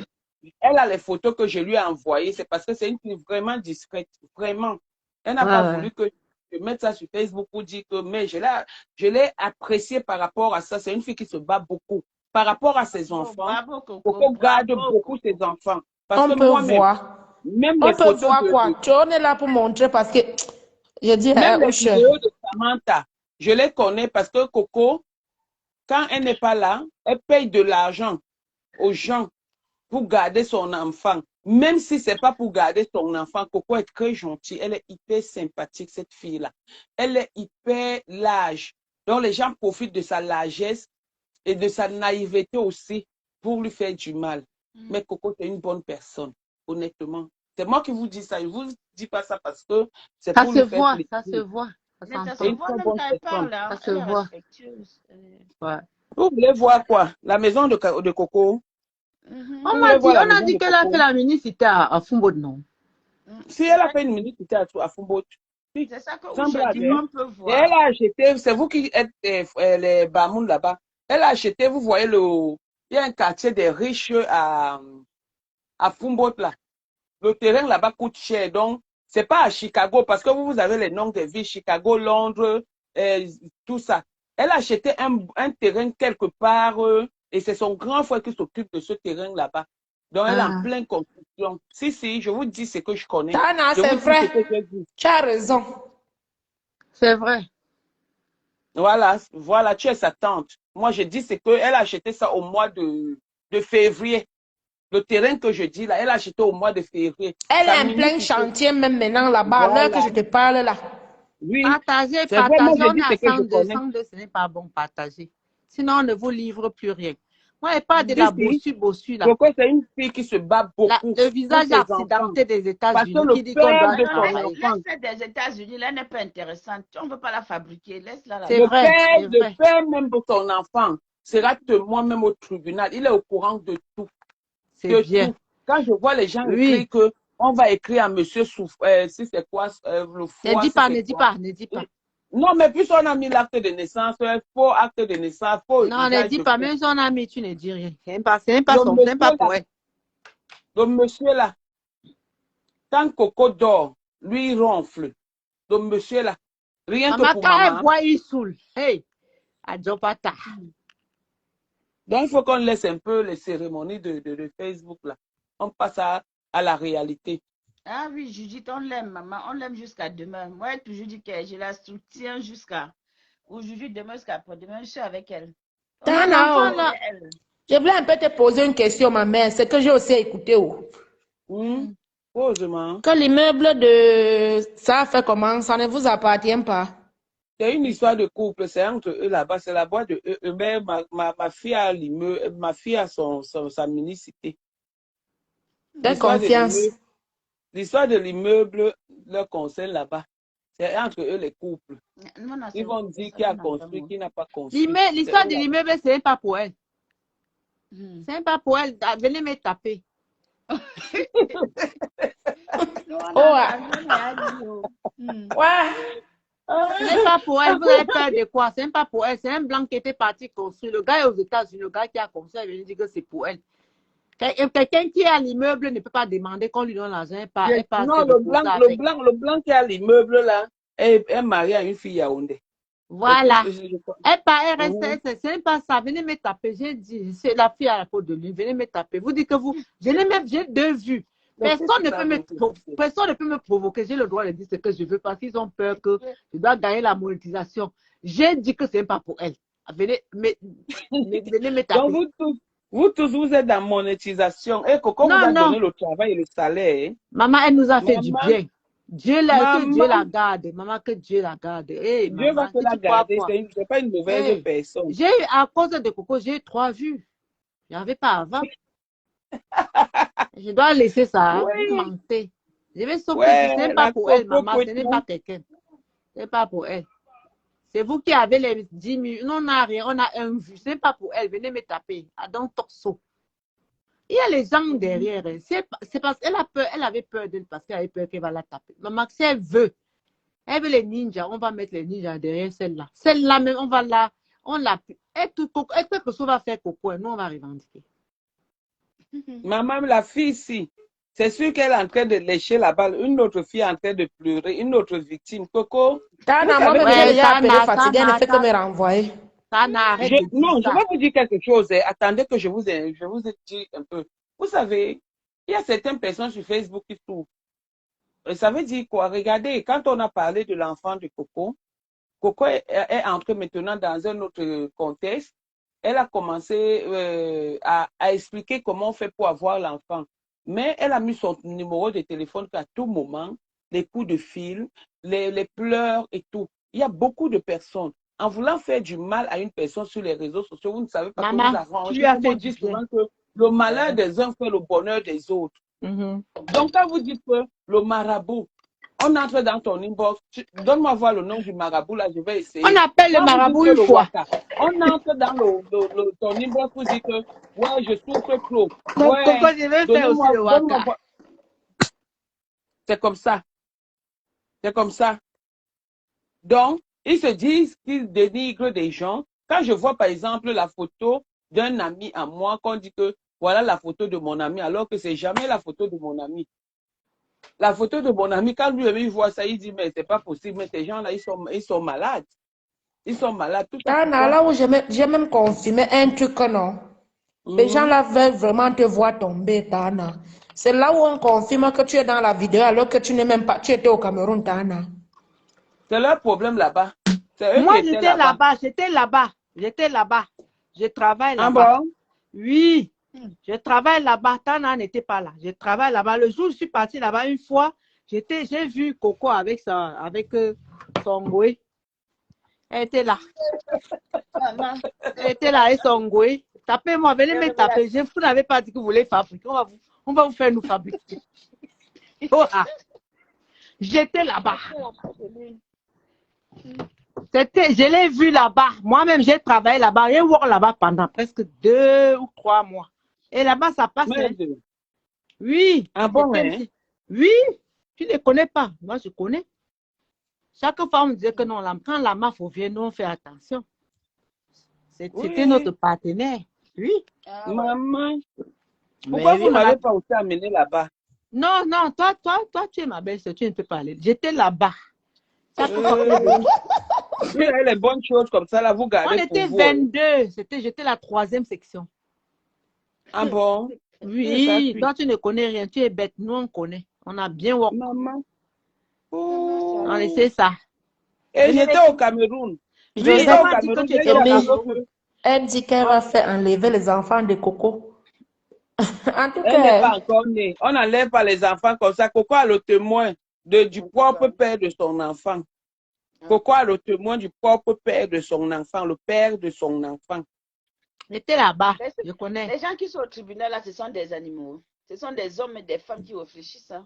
Elle a les photos que je lui ai envoyées. C'est parce que c'est une fille vraiment discrète. Vraiment. Elle n'a pas voulu que de mettre ça sur Facebook pour dire que, mais je l'ai apprécié par rapport à ça. C'est une fille qui se bat beaucoup. Par rapport à ses enfants, Bravo, Coco. Coco garde Bravo, beaucoup Coco. ses enfants. Parce On que peut moi-même, voir. même On les peut photos voir quoi? Tu en es là pour montrer parce que je dis, même les Ouche. vidéos de Samantha, je les connais parce que Coco, quand elle n'est pas là, elle paye de l'argent aux gens pour garder son enfant. Même si c'est pas pour garder son enfant, Coco est très gentille. Elle est hyper sympathique, cette fille-là. Elle est hyper large. Donc, les gens profitent de sa largesse et de sa naïveté aussi pour lui faire du mal. Mais Coco, c'est une bonne personne, honnêtement. C'est moi qui vous dis ça. Je ne vous dis pas ça parce que c'est Ça pour se lui faire voit, plaisir. ça se voit. Ça Mais ça se C'est une s'entend. voit très même bonne quand elle personne. parle, hein. Ça se Elle est voit. respectueuse. Ouais. Vous voulez voir quoi? La maison de Coco? Mhm. On Vous m'a voulez dit, voir la on a maison dit de qu'elle a fait Coco? la minicité à Fumbo, non? Si elle a fait une minicité à Fumbo, si, C'est ça que sans Ouche a dit, blague, hein. on peut Et elle voir. a acheté, c'est vous qui êtes les Bamoun là-bas. Elle a acheté, vous voyez, il y a un quartier des riches à Fumbo là. Le terrain là-bas coûte cher. Donc, c'est pas à Chicago parce que vous avez les noms des villes, Chicago, Londres, tout ça. Elle a acheté un terrain quelque part et c'est son grand frère qui s'occupe de ce terrain là-bas. Donc, elle est en Ah. pleine construction. Si, je vous dis ce que je connais. Tana, Je c'est vous dis ce que vrai. j'ai vu. Tu as raison. C'est vrai. Voilà, tu es sa tante. Moi, je dis c'est qu'elle a acheté ça au mois de février. Le terrain que je dis là, elle a acheté au mois de février. Elle Sa est en plein minicité. chantier même maintenant là-bas, à l'heure que Voilà. je te parle là. Oui, Partagez, c'est vrai, moi partagez. je On dis est ce à que je 102, connais. 102, ce n'est pas bon, partagez. Sinon, on ne vous livre plus rien. Moi, je parle de Si, la si. bossu là. Coco, c'est une fille qui se bat beaucoup Le pour visage ses enfants. accidenté des Parce que États-Unis le qui dit qu'on père doit de Non, son travailler. enfant, laisse celle des États-Unis, là, elle n'est pas intéressante. On ne veut pas la fabriquer. Laisse-la C'est le là-bas. vrai, père, c'est le vrai. père même de son enfant sera témoin même au tribunal. Il est au courant de tout. C'est De bien. tout. Quand je vois les gens Oui. écrire que on va écrire à monsieur si c'est quoi, le Ne foie, dis si pas, c'est ne dis quoi. pas, ne dis pas. Non, mais puis on a mis l'acte de naissance, un faux acte de naissance, faux Non, ne usage dis de pas. faux. Même son ami, tu ne dis rien. C'est pas Le pas monsieur pour là, elle. le monsieur là, quand Coco dort, lui il ronfle. Le monsieur là, rien que Maman, pour quand elle maman. boit, il saoule. Hey, adjopata. Donc il faut qu'on laisse un peu les cérémonies de Facebook là. On passe à la réalité. Ah oui, Judith, on l'aime, maman. On l'aime jusqu'à demain. Moi, elle toujours dit que je la soutiens jusqu'à aujourd'hui, demain, jusqu'à après-demain. Je suis avec elle. On a Tana, L'enfant oh. là, elle. Je voulais un peu te poser une question, ma mère. C'est que j'ai aussi écouté. Oh. Heureusement. Que l'immeuble de ça fait comment? Ça ne vous appartient pas. C'est une histoire de couple, c'est entre eux là-bas, c'est la boîte de eux. Mais ma fille a l'immeuble, ma fille a sa minicité. De confiance. L'histoire de l'immeuble leur concerne là-bas. C'est entre eux les couples. Non, non, Ils vont dire qui a construit, qui n'a pas construit. l'histoire de l'immeuble, ce n'est pas pour elle. Hmm. Ce n'est pas pour elle. Venez me taper. Ouais. Ce n'est pas pour elle. Vous avez peur de quoi? Ce n'est pas pour elle. C'est un blanc qui était parti construire. Le gars est aux États-Unis. Le gars qui a construit, il dit que c'est pour elle. Quelqu'un qui est à l'immeuble ne peut pas demander qu'on lui donne l'argent. Non, le blanc qui a l'immeuble là est marié à une fille yaoundé. Voilà. Elle Mhm. reste, c'est pas ça. Venez me taper. J'ai dit, c'est la fille à la peau de lui. Venez me taper. Vous dites que vous, j'ai deux vues. Personne ne peut me provoquer. J'ai le droit de dire ce que je veux parce qu'ils ont peur que je dois gagner la monétisation. J'ai dit que c'est pas pour elle. Venez me taper. Donc vous tous, vous êtes dans monétisation. Et Coco vous a donné le travail et le salaire. Hein? Maman, elle nous a fait du bien. Que Dieu la garde. Maman, que Dieu la garde. Hey, Dieu va te la garder. C'est pas une mauvaise personne. J'ai eu, à cause de Coco, j'ai eu 3 vues. Je n'avais pas avant. Je dois laisser ça. Oui. Mentir. Je vais sauver. Ouais, ce n'est pas pour elle, maman. Coco, Ce n'est pas quelqu'un. Ce n'est pas pour elle. C'est vous qui avez les 10 000. Nous, on n'a rien. On a un vue. Ce n'est pas pour elle. Venez me taper. À donc torso. Il y a les gens derrière. C'est parce qu'elle a peur. Elle avait peur d'elle parce qu'elle avait peur qu'elle va la taper. Maman, si elle veut les ninjas, on va mettre les ninjas derrière celle-là. Celle-là même, on va la. On l'a. Et quelque chose va faire Coco. Et nous, on va revendiquer. Maman, la fille ici, C'est sûr qu'elle est en train de lécher la balle. Une autre fille est en train de pleurer. Une autre victime. Coco, Tana, vous moi-même, savez j'ai Ouais, déjà appelé Tana, fatiguée, elle ne fait que Tana, me renvoyer. Tana, arrête de dire non, je ça. vais vous dire quelque chose. Attendez que je vous ai dit un peu. Vous savez, il y a certaines personnes sur Facebook qui souffrent. Ça veut dire quoi? Regardez, quand on a parlé de l'enfant de Coco, Coco est entrée maintenant dans un autre contexte. Elle a commencé à expliquer comment on fait pour avoir l'enfant. Mais elle a mis son numéro de téléphone qu'à tout moment, les coups de fil, les pleurs et tout. Il y a beaucoup de personnes. En voulant faire du mal à une personne sur les réseaux sociaux, vous ne savez pas que vous Maman, tu arrangez. lui as Comme fait on du dit bien. souvent que le malheur des uns fait le bonheur des autres. Donc, quand vous dites que le marabout, on entre dans ton inbox, donne-moi voir le nom du marabout, là, je vais essayer. On appelle le Quand vous dites marabout que une le fois. waka, on entre dans ton inbox pour dire que, ouais, je souffre trop. Mon Ouais, coco, je vais faire aussi le donne-moi waka. voir. C'est comme ça. C'est comme ça. Donc, ils se disent qu'ils dénigrent des gens. Quand je vois, par exemple, la photo d'un ami à moi, qu'on dit que voilà la photo de mon ami, alors que c'est jamais la photo de mon ami. La photo de mon ami, quand lui il voit ça, il dit, mais c'est pas possible, mais ces gens-là, ils sont malades. Ils sont malades. Tout ça, Tana, pourquoi? là où j'ai même confirmé un truc que non. Les gens là veulent vraiment te voir tomber, Tana. C'est là où on confirme que tu es dans la vidéo alors que tu n'es même pas, tu étais au Cameroun, Tana. C'est leur problème là-bas. C'est eux qui Moi, étaient j'étais là-bas. là-bas, j'étais là-bas, j'étais là-bas. Je travaille Ah là-bas. bon? Oui, je travaille là-bas. Tana n'était pas là. Je travaille là-bas. Le jour où je suis partie là-bas, une fois, j'ai vu Coco avec son goué. Elle était là. Maman, Elle était là avec son goué. Tapez-moi, venez me taper. Vous n'avez pas dit que vous voulez fabriquer. On va vous faire nous fabriquer. Oh, ah. J'étais là-bas. Je l'ai vu là-bas. Moi-même, j'ai travaillé là-bas. J'ai work là-bas pendant presque 2 ou 3 mois. Et là-bas, ça passe. Hein? Merde. Oui. Ah bon, hein? Oui. Tu ne connais pas. Moi, je connais. Chaque fois, on me disait que non, quand la MAF vient, nous, on fait attention. C'était Oui. notre partenaire. Oui. ah ouais. Maman, Mais pourquoi oui, vous on a- m'avez pas aussi amené là-bas? Non, non, toi, tu es ma belle-sœur, tu ne peux pas aller. J'étais là-bas. Chaque fois que Vous avez les bonnes choses comme ça, là, vous on gardez pour était vous. Hein. 22. J'étais la 3e section. Ah bon? Oui, toi, tu ne connais rien. Tu es bête. Nous, on connaît. On a bien work. Maman. On a Oh. laissé ça. Et j'étais au Cameroun. Oui, J'étais on au m'a dit que Cameroun, tu j'ai étais dit au à Aimé. Cameroun. Elle dit qu'elle va faire enlever les enfants de Coco. En tout Elle n'est pas cas, encore née. On n'enlève pas les enfants comme ça. Coco a le témoin du propre père de son enfant. Coco a le témoin du propre père de son enfant, le père de son enfant. J'étais là-bas. Mais Je connais. les gens qui sont au tribunal, là, ce sont des animaux. Ce sont des hommes et des femmes qui réfléchissent. Hein,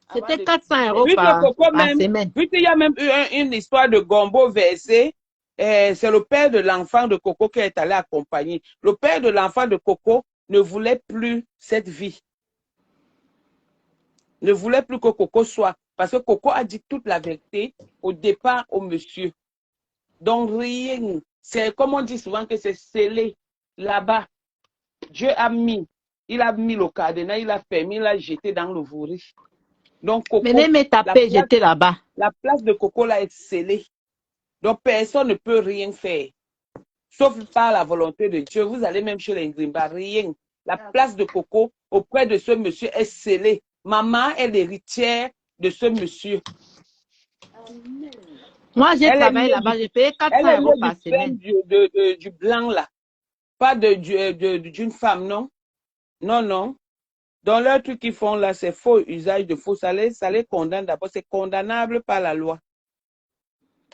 avant C'était de- 400 € Vu que Coco par même, semaine. vu qu'il y a même eu une histoire de gombo versé, c'est le père de l'enfant de Coco qui est allé accompagner. Le père de l'enfant de Coco ne voulait plus cette vie. Ne voulait plus que Coco soit. Parce que Coco a dit toute la vérité au départ au monsieur. Donc rien. C'est comme on dit souvent que c'est scellé là-bas. Dieu a mis. Il a mis le cadenas, il a fermé, il a jeté dans le vouri. Donc Coco, Venez me taper, j'étais là-bas. la place de Coco là est scellée. Donc personne ne peut rien faire. Sauf par la volonté de Dieu. Vous allez même chez les Ngrimba, rien. La place de Coco auprès de ce monsieur est scellée. Maman est l'héritière de ce monsieur. Moi, j'ai Elle est travaillé née là-bas, du- j'ai payé Elle est 400 € née par du sperme semaine. du blanc là. Pas d'une femme, non? Non, non. Dans leur truc qu'ils font là, c'est faux usage de faux. Ça les condamne d'abord. C'est condamnable par la loi.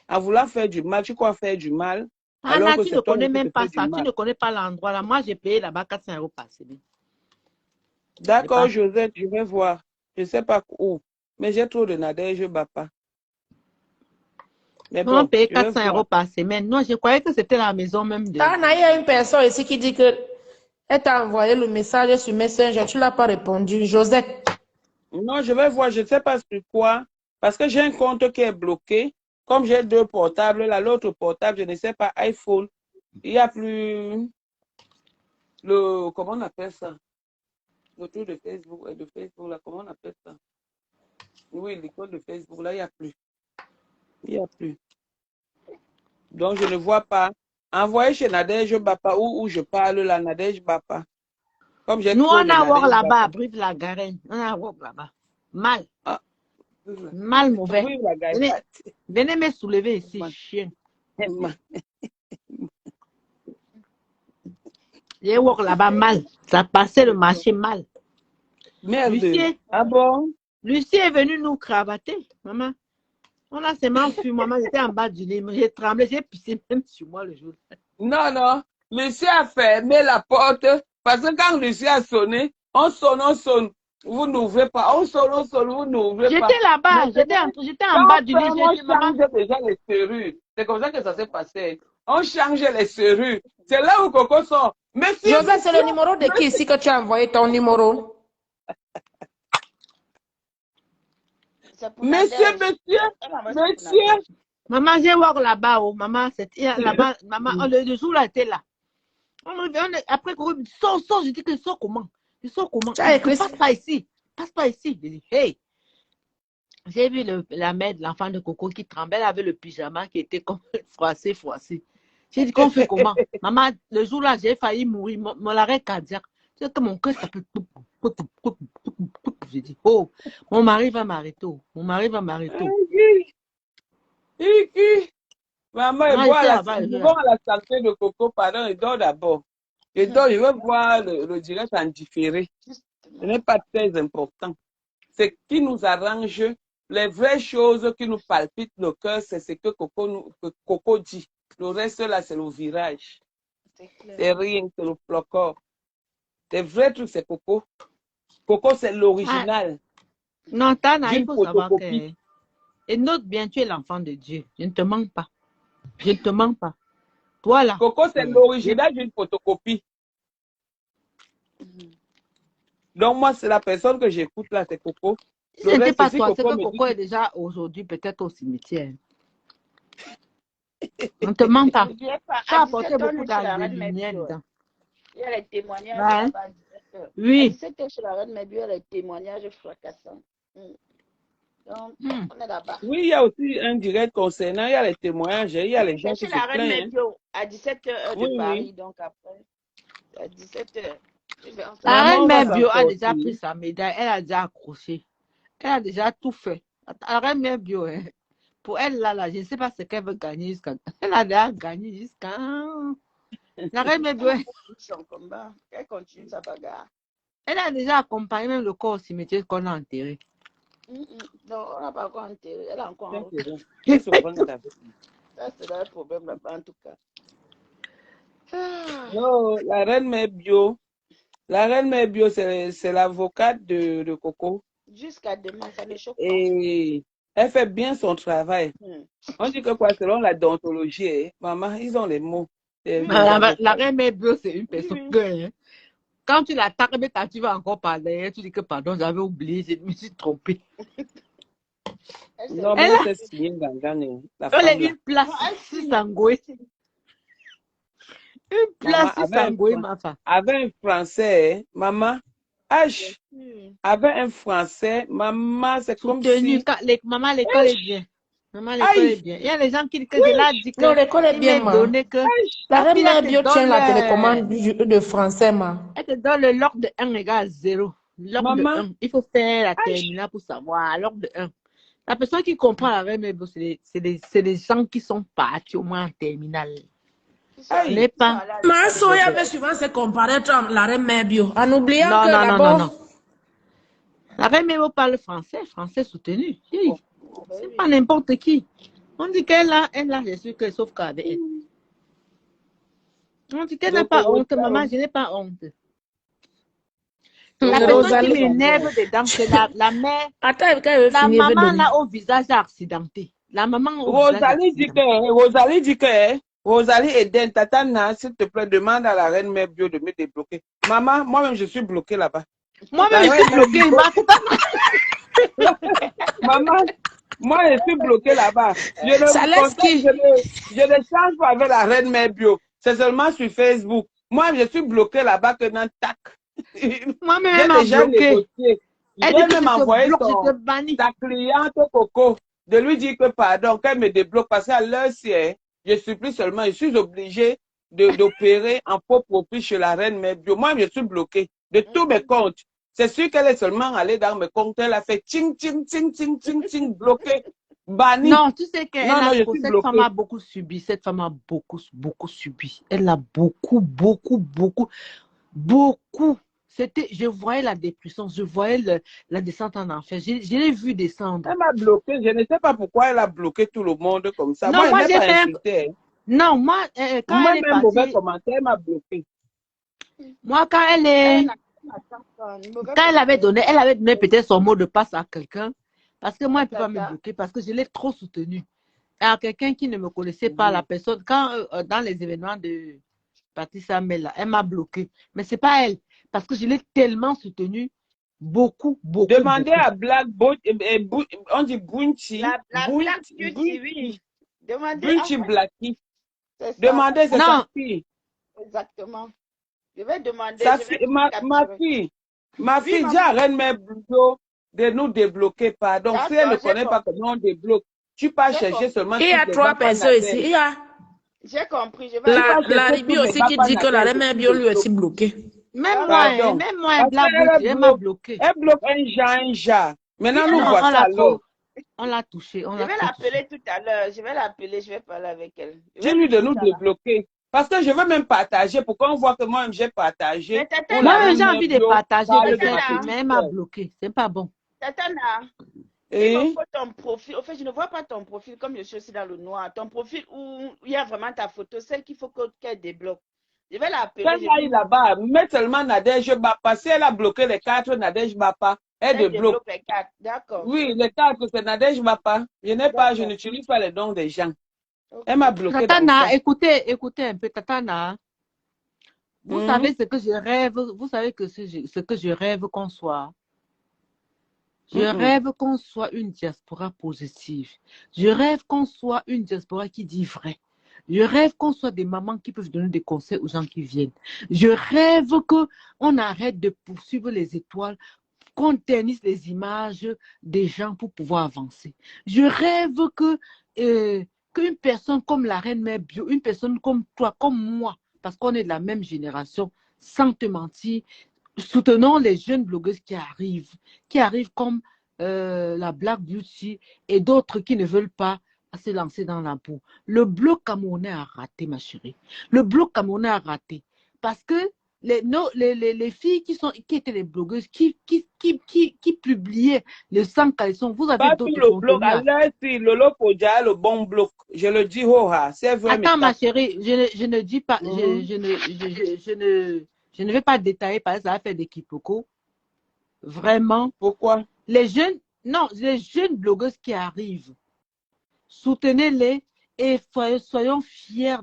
En voulant faire du mal, tu crois faire du mal, alors Anna, que tu ne c'est toi connais qui même te pas fais du ça. Tu mal. ne connais pas l'endroit là. Moi, j'ai payé là-bas 400 € par semaine. D'accord, Josette, je vais voir. Je ne sais pas où. Mais j'ai trop de nadège, je ne bats pas. Mais On bon, paye je vais 400 € voir. par semaine. Non, je croyais que c'était la maison même de. Tana, il y a une personne ici qui dit que elle t'a envoyé le message sur Messenger, tu ne l'as pas répondu. Josette. Non, je vais voir. Je ne sais pas sur quoi. Parce que j'ai un compte qui est bloqué. Comme j'ai 2 portables, là, l'autre portable, je ne sais pas, iPhone. Il n'y a plus le. Comment on appelle ça? Autour de Facebook, là, comment on appelle ça? Oui, l'icône de Facebook, là, il n'y a plus. Il n'y a plus. Donc, je ne vois pas. Envoyez chez Nadège Bapa où je parle, là, Nadège Bapa. Comme j'ai Nous, trop on de a voir Nadège là-bas, à Bapa. Brive-la-Garenne. On a voir là-bas. Mal. Ah, Mal mauvais. oui, la Venez, gaillette. venez me soulever ici, chien. J'ai voir là-bas mal. Ça passait le marché mal. Merde. Lucie, Ah bon? Lucie est venue nous cravater, maman. On a seulement fui, maman. J'étais en bas du lit. J'ai tremblé, j'ai pissé même sur moi le jour. Non, non. Lucie a fermé la porte parce que quand Lucie a sonné, on sonne. Vous n'ouvrez pas. On sonne, vous n'ouvrez pas. J'étais là-bas, Maintenant, j'étais en quand bas on du lit. ferme, J'ai on dit, maman, change déjà les serrures. C'est comme ça que ça s'est passé. On change les serrures. C'est là où Coco sort. Monsieur, Joseph, c'est le numéro de qui ici que tu as envoyé ton numéro? C'est pour monsieur, Nadège. monsieur, Elle m'a envoyé ça pour monsieur. Nadège. maman, j'ai voir là-bas, oh, maman, là-bas, maman, le jour là était là. Après, sors, je dis que sors comment? Il sort comment? Tu as écrit Passe pas ici. Passe pas ici. Je dis, hey. J'ai vu la mère de l'enfant de Coco qui tremblait, elle avait le pyjama qui était comme froissé. J'ai dit qu'on fait comment? Maman, le jour là, j'ai failli mourir, mon arrêt cardiaque. C'est que mon cœur s'appelle. J'ai dit, oh, mon mari va m'arrêter. Mon mari va m'arrêter. Maman, il voit à la santé de Coco, pardon, il dort d'abord. Je veux voir le direct en différé. Ce n'est pas très important. Ce qui nous arrange, les vraies choses qui nous palpitent le cœur, c'est ce que Coco dit. Le reste, là, c'est le virage. C'est rien, c'est le flocor. Les vrais trucs, c'est Coco. Coco, c'est l'original. Non, Tana, il faut savoir que... Et note bien, tu es l'enfant de Dieu. Je ne te manque pas. Je ne te manque pas. Toi, là. Coco, c'est l'original d'une photocopie. Donc, moi, c'est la personne que j'écoute là, c'est Coco. Ce n'était pas toi, c'est que Coco est déjà aujourd'hui peut-être au cimetière. On ne te ment pas. Tu as apporté beaucoup d'aluminium dedans. Il y a les témoignages. Oui. C'était chez la reine Mébio, il y a les témoignages fracassants. Donc, on est là-bas. Oui, il y a aussi un direct concernant, il y a les témoignages, il y a les gens qui se plaignent. C'est chez la reine Mébio, à 17h de Paris, donc après, à 17h. La reine Mébio a déjà pris sa médaille, elle a déjà accroché. Elle a déjà tout fait. La reine Mébio, hein, pour elle, là, je ne sais pas ce qu'elle veut gagner jusqu'à... Elle a déjà gagné jusqu'à... La reine Mébio... Elle continue sa bagarre. Elle a déjà accompagné même le corps au cimetière qu'on a enterré. Non, on n'a pas encore enterré. Elle a encore enterré. Ça, c'est le problème là-bas, en tout cas. Non, la reine Mébio. La reine Mébio, c'est l'avocate de Coco. Jusqu'à demain, ça me choque pas. Et elle fait bien son travail. On dit que quoi, selon la déontologie, hein, maman, ils ont les mots. La reine Mébio, c'est une personne que... Hein, quand tu l'attaques, tu vas encore parler. Tu dis que pardon, j'avais oublié, je me suis trompée. Non, mais c'est signé Gangane. Elle est une place si sangouée. Une place si sangouée, ma femme. Avec un Français, maman, H, avec un Français, maman, c'est comme si... Maman, l'école est bien. Maman, l'école est bien. Il y a des gens qui disent que je l'ai dit que... Non, l'école est bien, maman. La reine Mébio tient la télécommande de français, ma. Elle te donne le log de 1 égale 0. Log de 1. Il faut faire la terminale pour savoir. Log de 1. La personne qui comprend la reine Mébio, c'est les gens qui sont partis au moins en terminale. n'est pas. Ma soeur veut souvent se comparer à la reine Mébio, en oubliant que d'abord... Non. La reine Mébio parle français soutenu. C'est pas n'importe qui. On dit qu'elle a, je suis que sauf qu'avec elle. On dit qu'elle n'a pas honte, maman, je n'ai pas honte. La personne qui m'énerve dedans, c'est la mère. La maman là au visage accidenté. La maman au Rosalie dit que Rosalie Eden, Tatana, s'il te plaît, demande à la reine Mébio de me débloquer. Maman, moi-même, je suis bloquée là-bas. Moi-même, je suis bloquée. Maman, moi, je suis bloquée là-bas. Je ne change pas avec la reine Mébio. C'est seulement sur Facebook. Moi, je suis bloquée là-bas que dans TAC. Moi-même, J'ai elle m'a déjà bloqué. négocié. Elle dit J'ai que même je te envoyé bloque, je te bannis. sa cliente Coco de lui dire que pardon, qu'elle me débloque parce qu'à l'heure ci, je suis plus seulement, je suis obligée d'opérer en faux profit chez la reine mère bio. Moi, je suis bloquée de tous mes comptes. C'est sûr qu'elle est seulement allée dans mes comptes, elle a fait ting, ting, ting, ting, ting, ting, bloqué, banni. Non, tu sais qu'elle Non, a je trop, suis cette femme a bloquée. beaucoup subi. Cette femme a beaucoup, beaucoup subi. Elle a beaucoup, beaucoup, beaucoup, beaucoup. Je voyais la dépression, je voyais la descente en enfer. Je l'ai vu descendre. Elle m'a bloqué. Je ne sais pas pourquoi elle a bloqué tout le monde comme ça. Non, Moi, elle moi n'est j'ai pas fait insultée. Non, moi, quand Moi, elle est même mauvais partie, commentaire, elle m'a bloqué. moi, quand Elle n'attend pas. Un mauvais elle avait donné peut-être son mot de passe à quelqu'un, parce que moi, elle ne peut pas me Tata. bloquer, parce que je l'ai trop soutenu. Et à quelqu'un qui ne me connaissait pas, la personne, quand dans les événements de Patricia Mella, elle m'a bloqué. Mais ce n'est pas elle, parce que je l'ai tellement soutenu, beaucoup, beaucoup, Demandez beaucoup. à Black, on dit Bunchi, La Black Beauty, Bunchi, oui. Demandez. En Bunchi fait, Blacky. c'est ça. Demandez, c'est sa Non, fille. Exactement. Je vais demander, Sa je fille, vais tout ma capturer. fille, Oui, dis à maman. Reine Mère Bruno de nous débloquer, pardon. Si elle ne D'accord, j'ai connaît pas compris. comment on débloque, tu peux J'ai chercher compris. seulement Il y toutes a les 3 enfants personnes ici. Nadège. Il y a J'ai compris. Je vais Tu aller. peux la chercher Libye toutes les aussi qui enfants dit que la Nadège reine et mère tu bio lui aussi débloques. bloqué. Pardon. même moi, Parce Black Beauty, elle m'a bloqué. elle bloque un genre. Oui, Maintenant, elle nous Non, a on voici l'a alors. trop, on l'a touché, on Je l'a vais trop touché. l'appeler tout à l'heure. Je vais l'appeler, je vais parler avec elle. Je vais Dis-lui lui de dire nous ça là. débloquer. Parce que je veux même partager pour qu'on voit que moi, j'ai Mais partagé pour la Moi-même, reine j'ai Tatana, mère envie de bio. partager, Parle de mais, ma Tatana, mais petite elle m'a sœur. bloqué. C'est pas bon. Tatana, il me Et faut ton profil. Au fait, je ne vois pas ton profil comme je suis aussi dans le noir. Ton profil où il y a vraiment ta photo, celle qu'il faut qu'elle débloque. Je vais l'appeler, qu'elle je vais aille là-bas, mets seulement Nadège Bapa. Si elle a bloqué les 4 Nadège Bapa, elle elle débloque. débloque les cartes. D'accord. Oui, les 4, c'est Nadège Bapa. Je D'accord. n'utilise pas les dons des gens. Elle Ok. m'a bloqué dans ça. Tatana, écoutez un peu, Tatana. Vous Mhm, savez ce que je rêve, vous savez que ce que je rêve qu'on soit. Je mhm. rêve qu'on soit une diaspora positive. Je rêve qu'on soit une diaspora qui dit vrai. Je rêve qu'on soit des mamans qui peuvent donner des conseils aux gens qui viennent. Je rêve qu'on arrête de poursuivre les étoiles, qu'on ternisse les images des gens pour pouvoir avancer. Je rêve qu'une personne comme la reine mère bio, une personne comme toi, comme moi, parce qu'on est de la même génération, sans te mentir, soutenons les jeunes blogueuses qui arrivent comme la Black Beauty et d'autres qui ne veulent pas se lancer dans la boue. Le bloc camerounais a raté, ma chérie. Le bloc camerounais a raté. Parce que les filles qui étaient les blogueuses, qui publiaient les 100 caleçons, vous avez Pas tout d'autres le bloc. contenus. À l'heure, si Lolo Kodja, le bon bloc. Je le dis, oh, c'est vrai, mais Attends, ma tape. chérie, je ne dis pas, Mhm. je ne vais pas détailler parce que ça va faire des quiproquos. Vraiment, Pourquoi? les jeunes, non, les jeunes blogueuses qui arrivent, soutenez-les et soyons fiers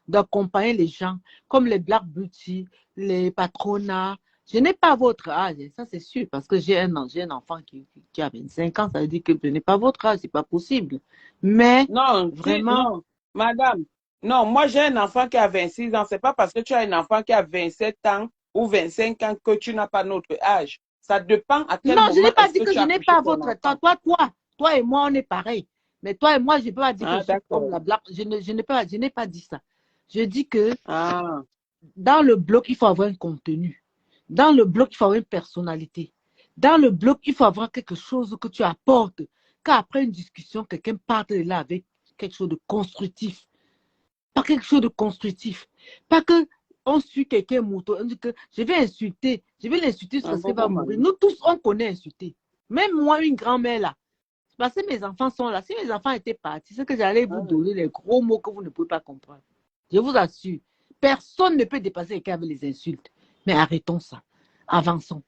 d'accompagner les gens comme les Black Beauty, les Patronats. Je n'ai pas votre âge, ça c'est sûr, parce que j'ai un enfant qui a 25 ans, ça veut dire que je n'ai pas votre âge, c'est pas possible. Mais Non, vraiment, non, madame. Non, moi j'ai un enfant qui a 26 ans. C'est pas parce que tu as un enfant qui a 27 ans ou 25 ans que tu n'as pas notre âge. Ça dépend à quel non, je moment n'ai pas est-ce dit que que tu je as n'ai touché pas ton votre enfant. temps. Toi et moi, on est pareil. Mais toi et moi, je ne peux pas dire que Ah, je suis comme d'accord. la blague. Je n'ai pas dit ça. Je dis que Ah, dans le blog, il faut avoir un contenu. Dans le blog, il faut avoir une personnalité. Dans le blog, il faut avoir quelque chose que tu apportes. Qu'après une discussion, quelqu'un parte de là avec quelque chose de constructif. Pas quelque chose de constructif. Pas que on suit quelqu'un mouton. On dit que je vais l'insulter un parce peu qu'il va comme mourir. Nous tous, on connaît insulter. Même moi, une grand-mère là. Parce que mes enfants sont là. Si mes enfants étaient partis, c'est que j'allais vous donner les gros mots que vous ne pouvez pas comprendre. Je vous assure. Personne ne peut dépasser quelqu'un avec les insultes. Mais arrêtons ça. Avançons.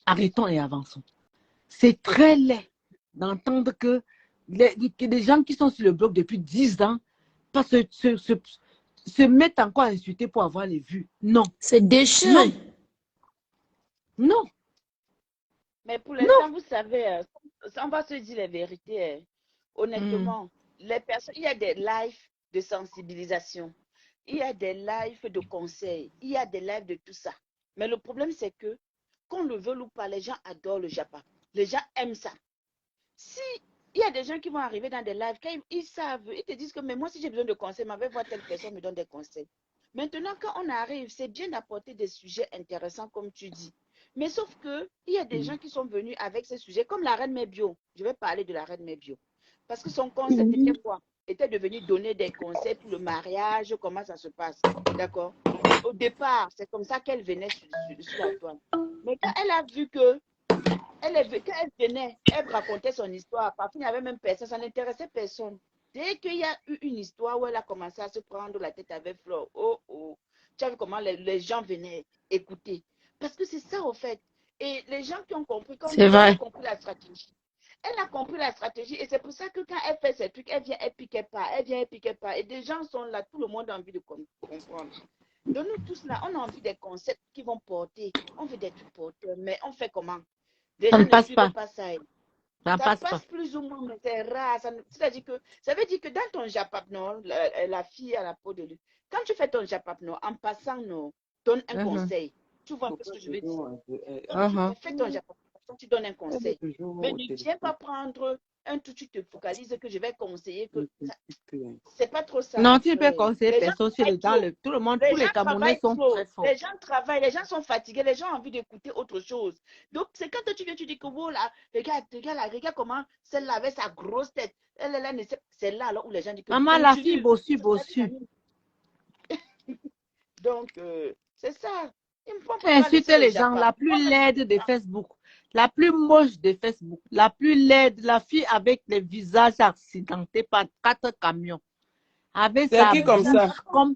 Arrêtons et avançons. C'est très laid d'entendre que des gens qui sont sur le blog depuis 10 ans se mettent encore à insulter pour avoir les vues. Non. C'est déchiré. Non. Non. Mais pour Non. l'instant, vous savez, on va se dire la vérité. Honnêtement, les personnes, il y a des lives de sensibilisation, il y a des lives de conseils, il y a des lives de tout ça. Mais le problème, c'est que, qu'on le veut ou pas, les gens adorent le Japon. Les gens aiment ça. Si il y a des gens qui vont arriver dans des lives, quand ils savent, ils te disent que, mais moi, si j'ai besoin de conseils, je vais voir telle personne me donne des conseils. Maintenant, quand on arrive, c'est bien d'apporter des sujets intéressants, comme tu dis. Mais sauf que, il y a des gens qui sont venus avec ces sujets, comme la reine Mebio. Je vais parler de la reine Mebio. Parce que son concept était quoi? Était de venir donner des conseils pour le mariage, comment ça se passe. D'accord? Au départ, c'est comme ça qu'elle venait sur la toile. Mais quand elle a vu que quand elle venait, elle racontait son histoire. Parfois, il n'y avait même personne, ça n'intéressait personne. Dès qu'il y a eu une histoire où elle a commencé à se prendre la tête avec Flore, oh, oh, tu as vu comment les gens venaient écouter. Parce que c'est ça, au fait. Et les gens qui ont compris, comme elle a compris la stratégie. Elle a compris la stratégie et c'est pour ça que quand elle fait ces trucs, elle vient, elle pique pas, elle vient, elle pique pas. Et des gens sont là, tout le monde a envie de comprendre. Donc nous tous là, on a envie des concepts qui vont porter. On veut des trucs porteurs, mais on fait comment? Les gens ne suivent pas ça. Ça passe plus ou moins, mais c'est rare. Ça veut dire que dans ton japapno, la fille à la peau de lui, quand tu fais ton japapno, en passant, donne un conseil. Tu vois un peu ce que je veux dire. Quand tu fais ton japapno, tu donnes un conseil. Mais ne viens pas prendre un tout, tu te focalises que je vais conseiller. C'est pas trop ça. Non, tu ne peux conseiller personne sur les gens. Tout le monde, tous les Camerounais sont très forts. Les gens travaillent, les gens sont fatigués, les gens ont envie d'écouter autre chose. Donc, c'est quand tu viens, tu dis que voilà, regarde comment celle-là avec sa grosse tête. C'est là où les gens disent que. Maman, la fille bossu. Donc, c'est ça. Insulter les gens, la plus laide de Facebook, la plus moche de Facebook, la plus laide, la fille avec les visages accidentés par 4 camions. Avec sa qui comme ça? Comme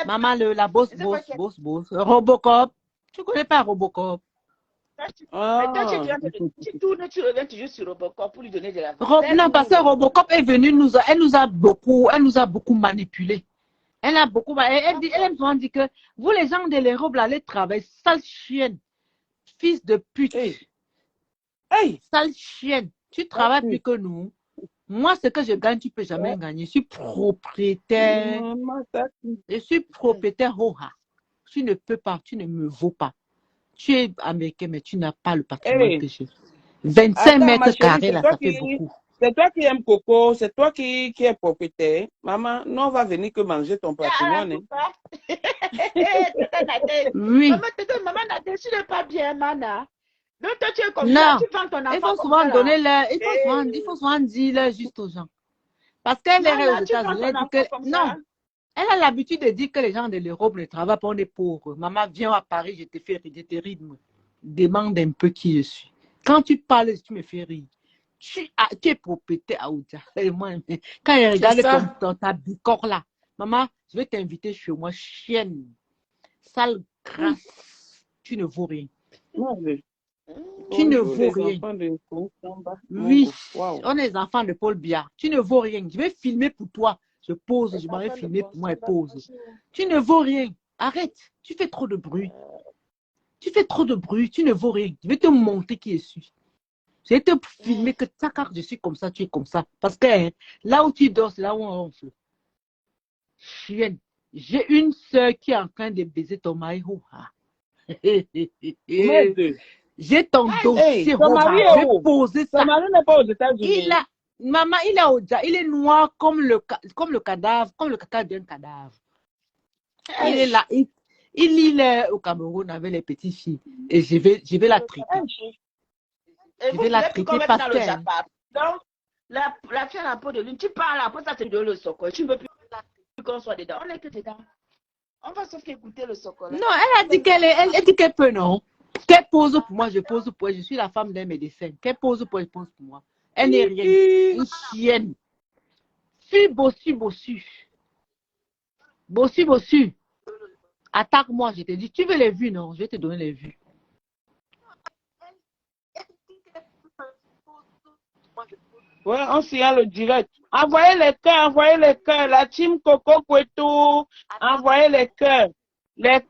maman, la boss. Robocop. Tu connais pas Robocop? Mais toi, tu reviens toujours sur Robocop pour lui donner de la non, parce que Robocop est venue, elle nous a beaucoup manipulé. Elle a beaucoup. Elle m'a dit que vous, les gens de l'Europe, là, allez travailler. Sale chienne. Fils de pute. Hey. Sale chienne. Tu travailles plus que nous. Moi, ce que je gagne, tu ne peux jamais gagner. Je suis propriétaire. Je suis propriétaire. Tu ne peux pas. Tu ne me vaux pas. Tu es américain, mais tu n'as pas le patrimoine que j'ai. 25 mètres carrés, là, ça fait beaucoup. C'est toi qui aimes Coco, c'est toi qui es propriétaire. Maman, non, on va venir que manger ton patrimoine. Oui. Maman, tu n'es pas bien, Mana. Donc, toi, tu es comme ça, tu vends ton enfant. Il faut souvent donner il faut souvent dire leur juste aux gens. Parce qu'elle est aux États-Unis. Non, elle a l'habitude de dire que les gens de l'Europe ne travaillent pas, on est pauvres. Maman, viens à Paris, je te fais rythme. Demande un peu qui je suis. Quand tu parles, tu me fais rire. Tu es propriétaire à Oudia. Quand elle regarde dans ta bicore là, maman, je vais t'inviter chez moi, chienne, sale grasse, tu ne vaux rien. Tu ne vaux rien. Oui, on est les enfants de Paul Biya. Tu ne vaux rien. Je vais filmer pour toi. Je pose, je m'en vais filmer pour moi et pose. Tu ne vaux rien. Arrête. Tu fais trop de bruit. Tu ne vaux rien. Je vais te montrer qui je suis. Je vais te filmer que car je suis comme ça, tu es comme ça. Parce que là où tu dors, c'est là où on ronfle. Chienne. J'ai une soeur qui est en train de baiser ton mari. J'ai ton dossier. Ton mari est où? Poser ça. Ton mari n'est pas aux États-Unis. Maman, il est noir comme le cadavre, comme le caca d'un cadavre. Il est là. Il est au Cameroun avec les petites filles. Et je vais la traiter. Je vais la traiter parce que. Donc, la fille à la peau de lune, tu parles après ça, tu donnes le socle. Tu ne veux plus qu'on soit dedans. On est que dedans. On va sauf écouter le socle. Non, elle a dit elle dit qu'elle peut, non. Qu'elle pose pour moi, je pose pour elle. Je suis la femme d'un médecin. Qu'elle pose pour elle, pose pour moi. Elle n'est rien. Une chienne. Suis bossu. Bossu. Attaque-moi, je te dis. Tu veux les vues, non? Je vais te donner les vues. Ouais, on signale le direct. Envoyez les cœurs. La team Coco Kwetu. Envoyez les cœurs.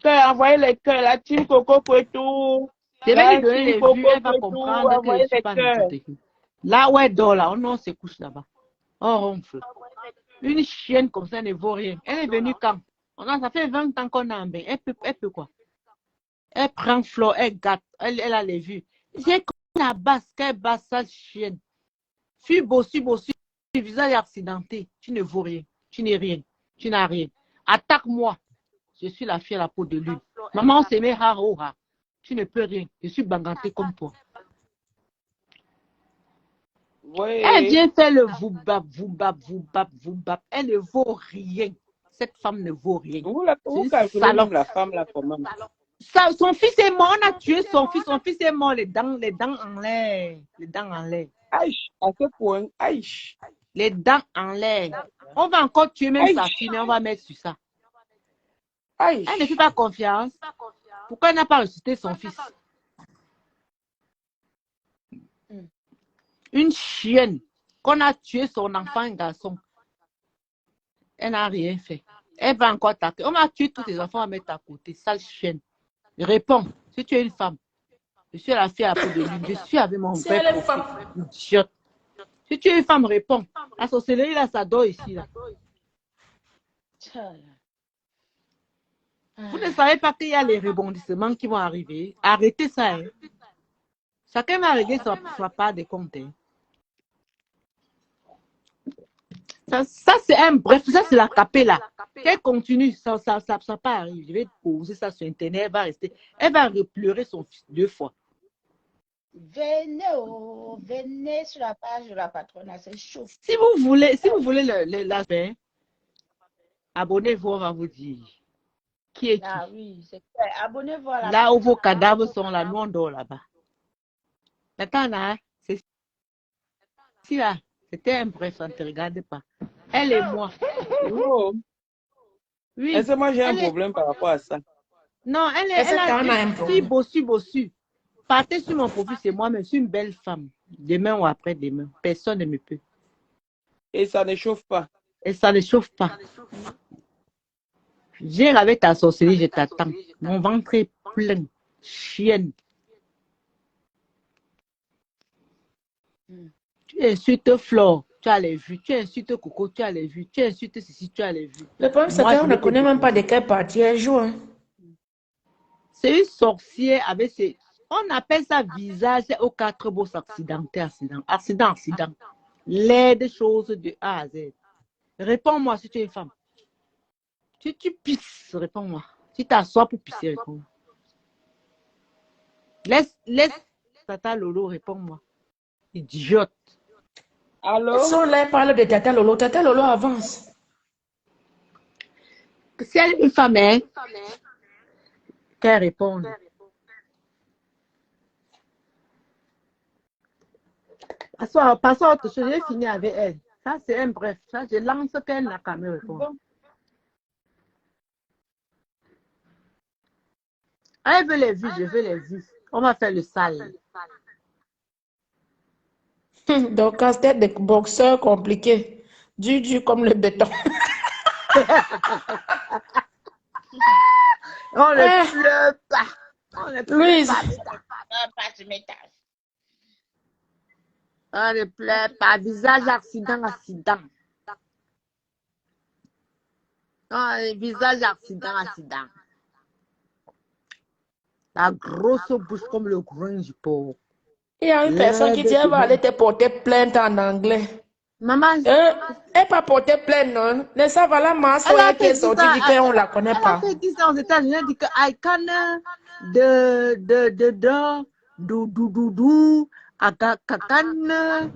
Envoyez les cœurs. La team Coco Kwetu. Je vais lui donner les vues, elle va comprendre que je ne suis pas n'importe qui. Là où elle dort, là, on se couche là-bas. On ronfle. Une chienne comme ça ne vaut rien. Elle est venue quand? Ça fait 20 ans qu'on a un bain. Elle peut quoi? Elle prend fleur, elle gâte, elle a les vues. J'ai la basse, qu'elle basse, sale chienne. Suis bossu, visage accidenté. Tu ne vaux rien. Tu n'es rien. Tu n'as rien. Attaque-moi. Je suis la fille à la peau de lune. Maman, on s'aimait ha. Tu ne peux rien. Je suis banganté comme toi. Oui. Elle vient faire le voubab. Elle ne vaut rien. Cette femme ne vaut rien. Vous calculez même la femme là comment? Son fils est mort, on a tué son fils. Son fils est mort, les dents en l'air. Les dents en l'air. Aïe, à ce point, aïe. Les dents en l'air. On va encore tuer même sa fille, mais on va mettre sur ça. Aïe. Elle ne fait pas confiance. Pourquoi elle n'a pas ressuscité son fils? Une chienne qu'on a tué son enfant, un garçon. Elle n'a rien fait. Elle va encore attaquer. On va tuer tous tes enfants à mettre à côté. Sale chienne. Réponds. Si tu es une femme, je suis la fille à peau de lune. Je suis avec mon vrai profil. Idiote. Si tu es une femme, réponds. La sorcellerie, là, ça dort ici. Là. Vous ne savez pas qu'il y a les rebondissements qui vont arriver. Arrêtez ça. Hein. Chacun va régler sa part des comptes. Hein. Ça c'est un bref. Ça, c'est la capée là. Qu'elle continue, ça pas arriver. Je vais poser ça sur Internet. Elle va rester. Elle va pleurer son fils 2 fois. Venez sur la page de la patronne, c'est chaud. Si vous voulez la fin, abonnez-vous, on va vous dire. Qui est qui? Ah oui, c'est clair. Abonnez-vous à la là où vos cadavres sont là, nous on dort là-bas. Maintenant là, c'est si là, c'était un bref, ça ne te regarde pas. Elle et moi. Oh. Oui. Est-ce que moi j'ai un problème par rapport à ça? Non, elle a un si bossu. Partez sur mon profil, c'est moi-même. Je suis une belle femme. Demain ou après-demain. Personne ne me peut. Et ça ne chauffe pas. Et ça ne chauffe pas. Viens avec ta sorcellerie, je t'attends. Mon ventre est plein. Chienne. Tu insultes Flore, tu as les vues. Tu insultes Coco, tu as les vues. Tu insultes ceci, tu as les vues. Le problème, c'est qu'on ne connaît même pas de quelle partie elle joue. Hein. C'est une sorcière avec ses... On appelle ça visage aux 4 bosses accidentés. Accident. L'aide choses de A à Z. Réponds-moi si tu es une femme. Si tu pisses, réponds-moi. Si tu t'assois pour pisser, réponds-moi. Laisse Tata Lolo, réponds-moi. Idiote. Allô? Si on leur parle de Tata Lolo avance. Si elle est une femme, qu'elle réponde. Passons à autre chose. J'ai fini avec elle. Ça, c'est un bref. Ça, je lance qu'elle n'a qu'à me répondre. Elle veut les vues, je veux les vues. On va faire le sale. Donc, casse-tête de boxeur compliqué. Dur comme le béton. On ne pleure pas. On ne pleure pas. On ne pleure pas. Visage accident. Non, visage accident. La grosse bouche comme le grain du porc. Il y a une personne qui dit elle va aller te porter plainte en anglais. Maman, elle pas porter plainte, non? Mais ça va la masse qui est sortie, dit qu'on ne la connaît pas. Elle a fait 10 ans aux États-Unis, elle dit que I can doudou, akakan,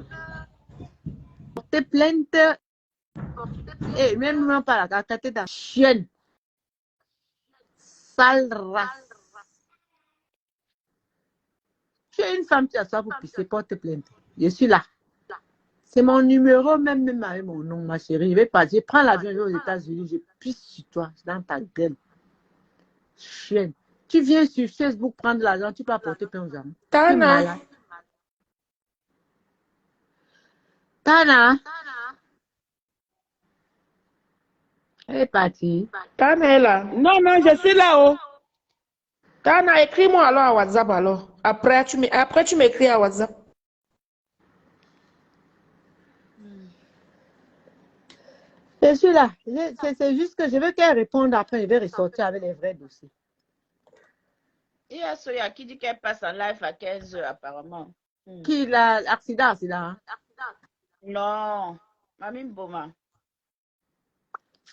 porter plainte, et même pas la tête de chienne. Sale race. Tu es une femme, tu as ça pour pisser, porte plainte. Je suis là. C'est mon numéro, même avec mon nom, ma chérie. Je prends l'avion, je vais aux États-Unis, je pisse sur toi, dans ta gueule. Chienne. Tu viens sur Facebook prendre l'argent, tu peux apporter plein aux gens. Tana. Elle est partie. Tana est là. Non, je suis là-haut. Tana, écris-moi alors à WhatsApp alors. Après, tu m'écris à WhatsApp. Je suis là. C'est juste que je veux qu'elle réponde après, je vais ressortir avec les vrais dossiers. Il y a Soya qui dit qu'elle passe en live à 15 heures, apparemment. Qui l'accident, accident? Non, Mamie Boma.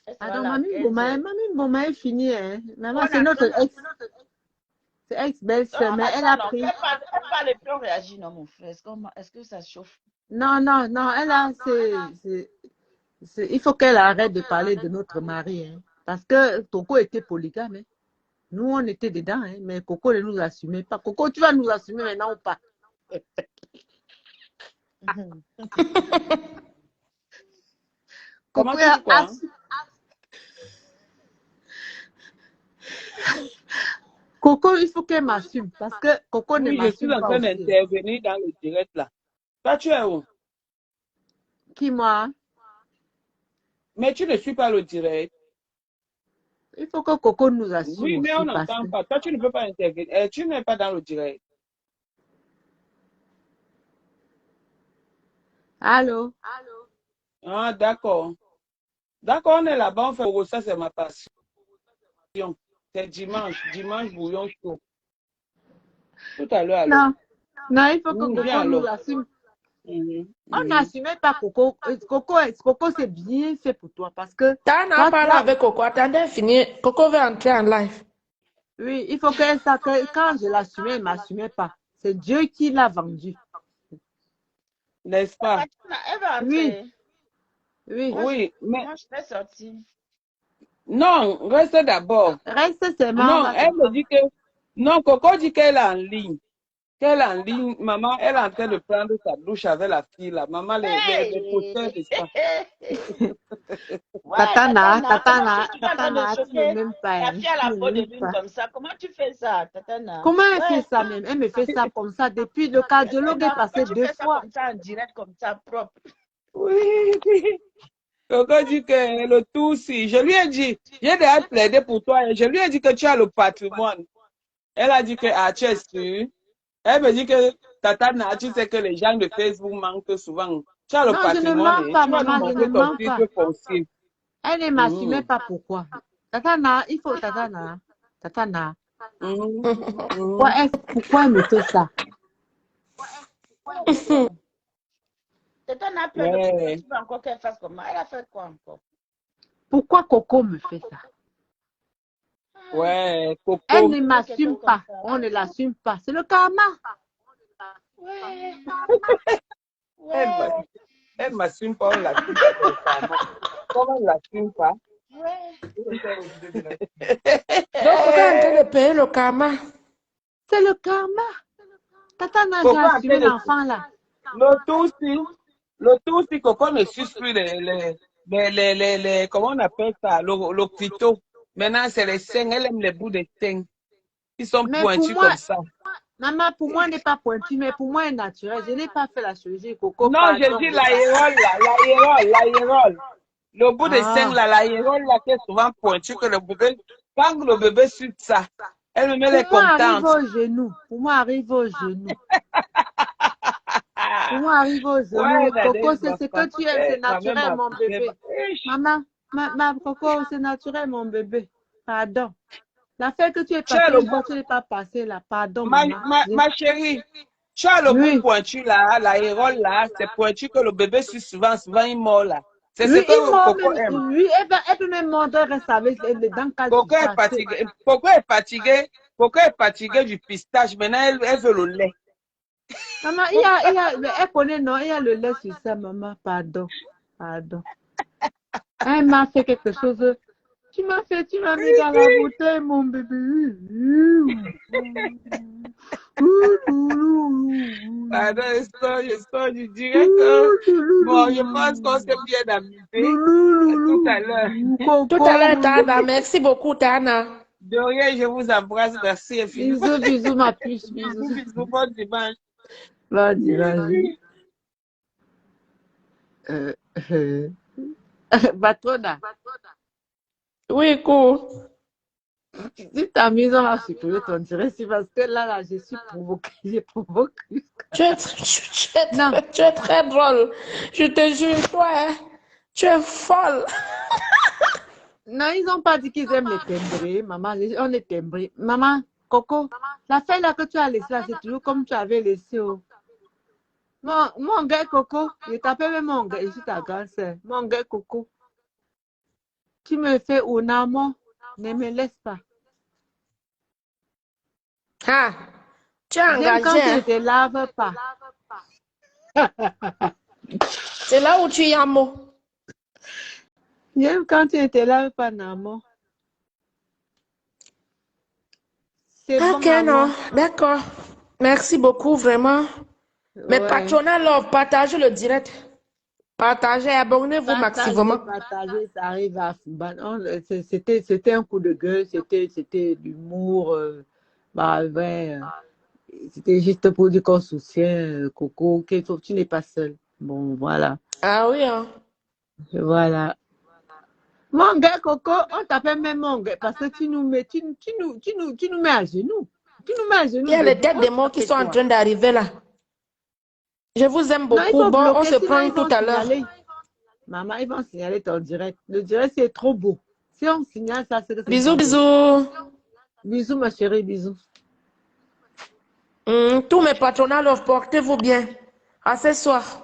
Elle sera Ah non, là à 15 heures. Mamie Boma est finie. Hein. Maman, On c'est a- notre on a- ex. C'est ex-belle-sœur, mais elle a attends, non, pris. elle parle et puis on réagit, non, mon frère. Est-ce que ça chauffe? Non, elle a. Il faut qu'elle arrête de parler de notre mari. Hein. Parce que Coco était polygame. Hein. Nous, on était dedans, hein, mais Coco ne nous assumait pas. Coco, tu vas nous assumer maintenant ou pas? Comment Coco tu dis quoi? Coco, il faut qu'elle m'assume parce que Coco ne Oui, je suis m'assume en pas train aussi. d'intervenir dans le direct là. Toi, tu es où? Qui, moi? Mais tu ne suis pas le direct. Il faut que Coco nous assume Oui, mais aussi on parce n'entend que... pas. Toi, tu ne peux pas intervenir. Tu n'es pas dans le direct. Allô? Ah, d'accord. D'accord, on est là-bas, on fait ça, c'est ma passion. C'est dimanche bouillon chaud. Tout à l'heure, alors. Non, il faut que Oui, Coco viens nous alors. assume. Mhm, On mhm. n'assumait pas Coco. Coco, c'est bien fait pour toi parce que... Tana toi, parle avec Coco. Attendez, fini. Coco veut entrer en live. Oui, il faut qu'elle sache que quand je l'assumais, elle ne m'assumait pas. C'est Dieu qui l'a vendu. N'est-ce pas? Elle va entrer. Oui. Oui, mais Moi, je vais sortir. non, reste d'abord. Reste seulement. Non, elle me dit que... Non, Coco dit qu'elle est en ligne. Qu'elle est en ligne. Maman, elle est en train de prendre sa douche avec la fille là. Maman, les posters de ça. Ouais, Tatana, comment tu es en train de tu ne chauffer m'aimes pas. la Hein. fille à Tu la ne peau de m'aimes lune pas. comme ça? Comment tu fais ça, Tatana? Comment elle Ouais. fait ça même? Elle me fait ça comme ça depuis le cardiologue est passé Tu 2 fais ça fois. comme ça en direct, comme ça, propre. Oui. Coco dit que le tout, si. Je lui ai dit, j'ai déjà plaidé pour toi. Et je lui ai dit que tu as le patrimoine. Elle a dit que, ah, tu es sûr. Elle me dit que, Tatana, tu sais que les gens de Facebook manquent souvent. Tu as le Non, je ne patrimoine. mens Et pas, tu vas nous maman, je ne montrer ton mens pas. titre foncier. Elle ne m'assumait pas pourquoi. Tatana, il faut Tatana. Tatana. Pourquoi elle me fait ça? Tatana peut Ouais. tu veux encore qu'elle fasse comment? Elle a fait quoi encore? Pourquoi Coco me fait ça? Ouais, Coco. Elle ne m'assume pas. On ne l'assume pas. C'est le karma. Ouais. Elle m'assume pas, on l'assume pas. Comment on l'assume pas? Donc, Coco est en train de payer le karma. C'est le karma. Tatana, Coco j'ai est en train assumé de- l'enfant là. Le tout si Coco ne suce plus comment on appelle ça, le clito. Maintenant, c'est les seins, elle aime les bouts des seins. Ils sont Mais pour pointus moi, comme ça. maman, pour moi, n'est pas pointu, mais pour moi, est naturel. Je n'ai pas fait la chirurgie, Coco. Non, pardon. je dis l'aérole là, l'aérole. Le bout des seins là, l'aérole là, qui est souvent pointu que le bébé, quand le bébé suce ça, elle me met les Pour moi, arrive contentes. au genou. Pour moi, arrive au genou. Pour moi, arrive au genou. Ouais, Coco, Nadège, c'est ce que tu ma es, c'est femme, naturel, mon bébé. Ish. Maman, ma Coco, c'est naturel, mon bébé. Pardon. L'affaire que tu es Tu as passée le une fois, tu n'es pas passée là. Pardon, Ma, maman. ma chérie, tu as le Oui. bout pointu là, l'aérole là, c'est pointu que le bébé suit souvent, il mord là. C'est Oui, ce que il mord Coco même. aime. Oui, elle peut même mordre, reste avec les dents Coco est calcifiées. fatigué. Coco est fatigué du pistache. Maintenant, elle veut le lait. Maman, elle connaît, non, il y a le lait sur ça, maman. Pardon. Pardon. Elle m'a fait quelque chose. Tu m'as mis dans la bouteille, mon bébé. Pardon, je dirais que, bon, je pense qu'on s'est bien amusé tout à l'heure. Tout à l'heure, Tana. Merci beaucoup, Tana. De rien, je vous embrasse. Merci infiniment. Bisous, ma puce. Bisous. Bisous, bon dimanche. Bon dimanche. Batrona. Oui, cool. Si t'amuses, on va supprimer ton direct. C'est parce que là, je suis provoquée. J'ai provoqué. Tu es très drôle. Je te jure, toi, hein, tu es folle. Non, ils n'ont pas dit qu'ils aiment les timbrés. Maman, on est timbrés. Maman, Coco, la feuille là que tu as laissée là, c'est toujours comme tu avais laissé. Oh. Mon gars Coco, je t'appelle même mon gars, je suis ta grande sœur. Mon gars Coco, tu me fais un amour, ne me laisse pas. Ah, tu es J'aime quand engagé, tu ne hein? te laves pas. C'est là où tu y as mot. J'aime quand tu ne te laves pas, Namo. C'est bon, Ok, non, maman. d'accord. Merci beaucoup, vraiment. Mais Ouais. Patrona Love, partagez le direct. Partagez, abonnez-vous Partager, maximum. partager, ça arrive à c'était un coup de gueule, c'était l'humour. Bah, ouais, c'était juste pour dire qu'on soutient Coco, que tu n'es pas seul. Bon, voilà. Ah oui, hein. Voilà. Mon gars, Coco, on t'appelle même mon gars parce que tu nous mets, tu nous mets à genoux. Tu nous mets à Il genoux, y a les baby. têtes On des mots qui t'appelle sont en quoi? train d'arriver là. Je vous aime Non, il beaucoup. faut Bon, on bloquer, se sinon prend ils tout vont à l'heure. signaler. Maman, ils vont signaler ton direct. Le direct, c'est trop beau. Si on signale ça, c'est que c'est Bisous, trop beau. bisous. Bisous, ma chérie, bisous. Tous mes patronats Love, portez-vous bien. À ce soir.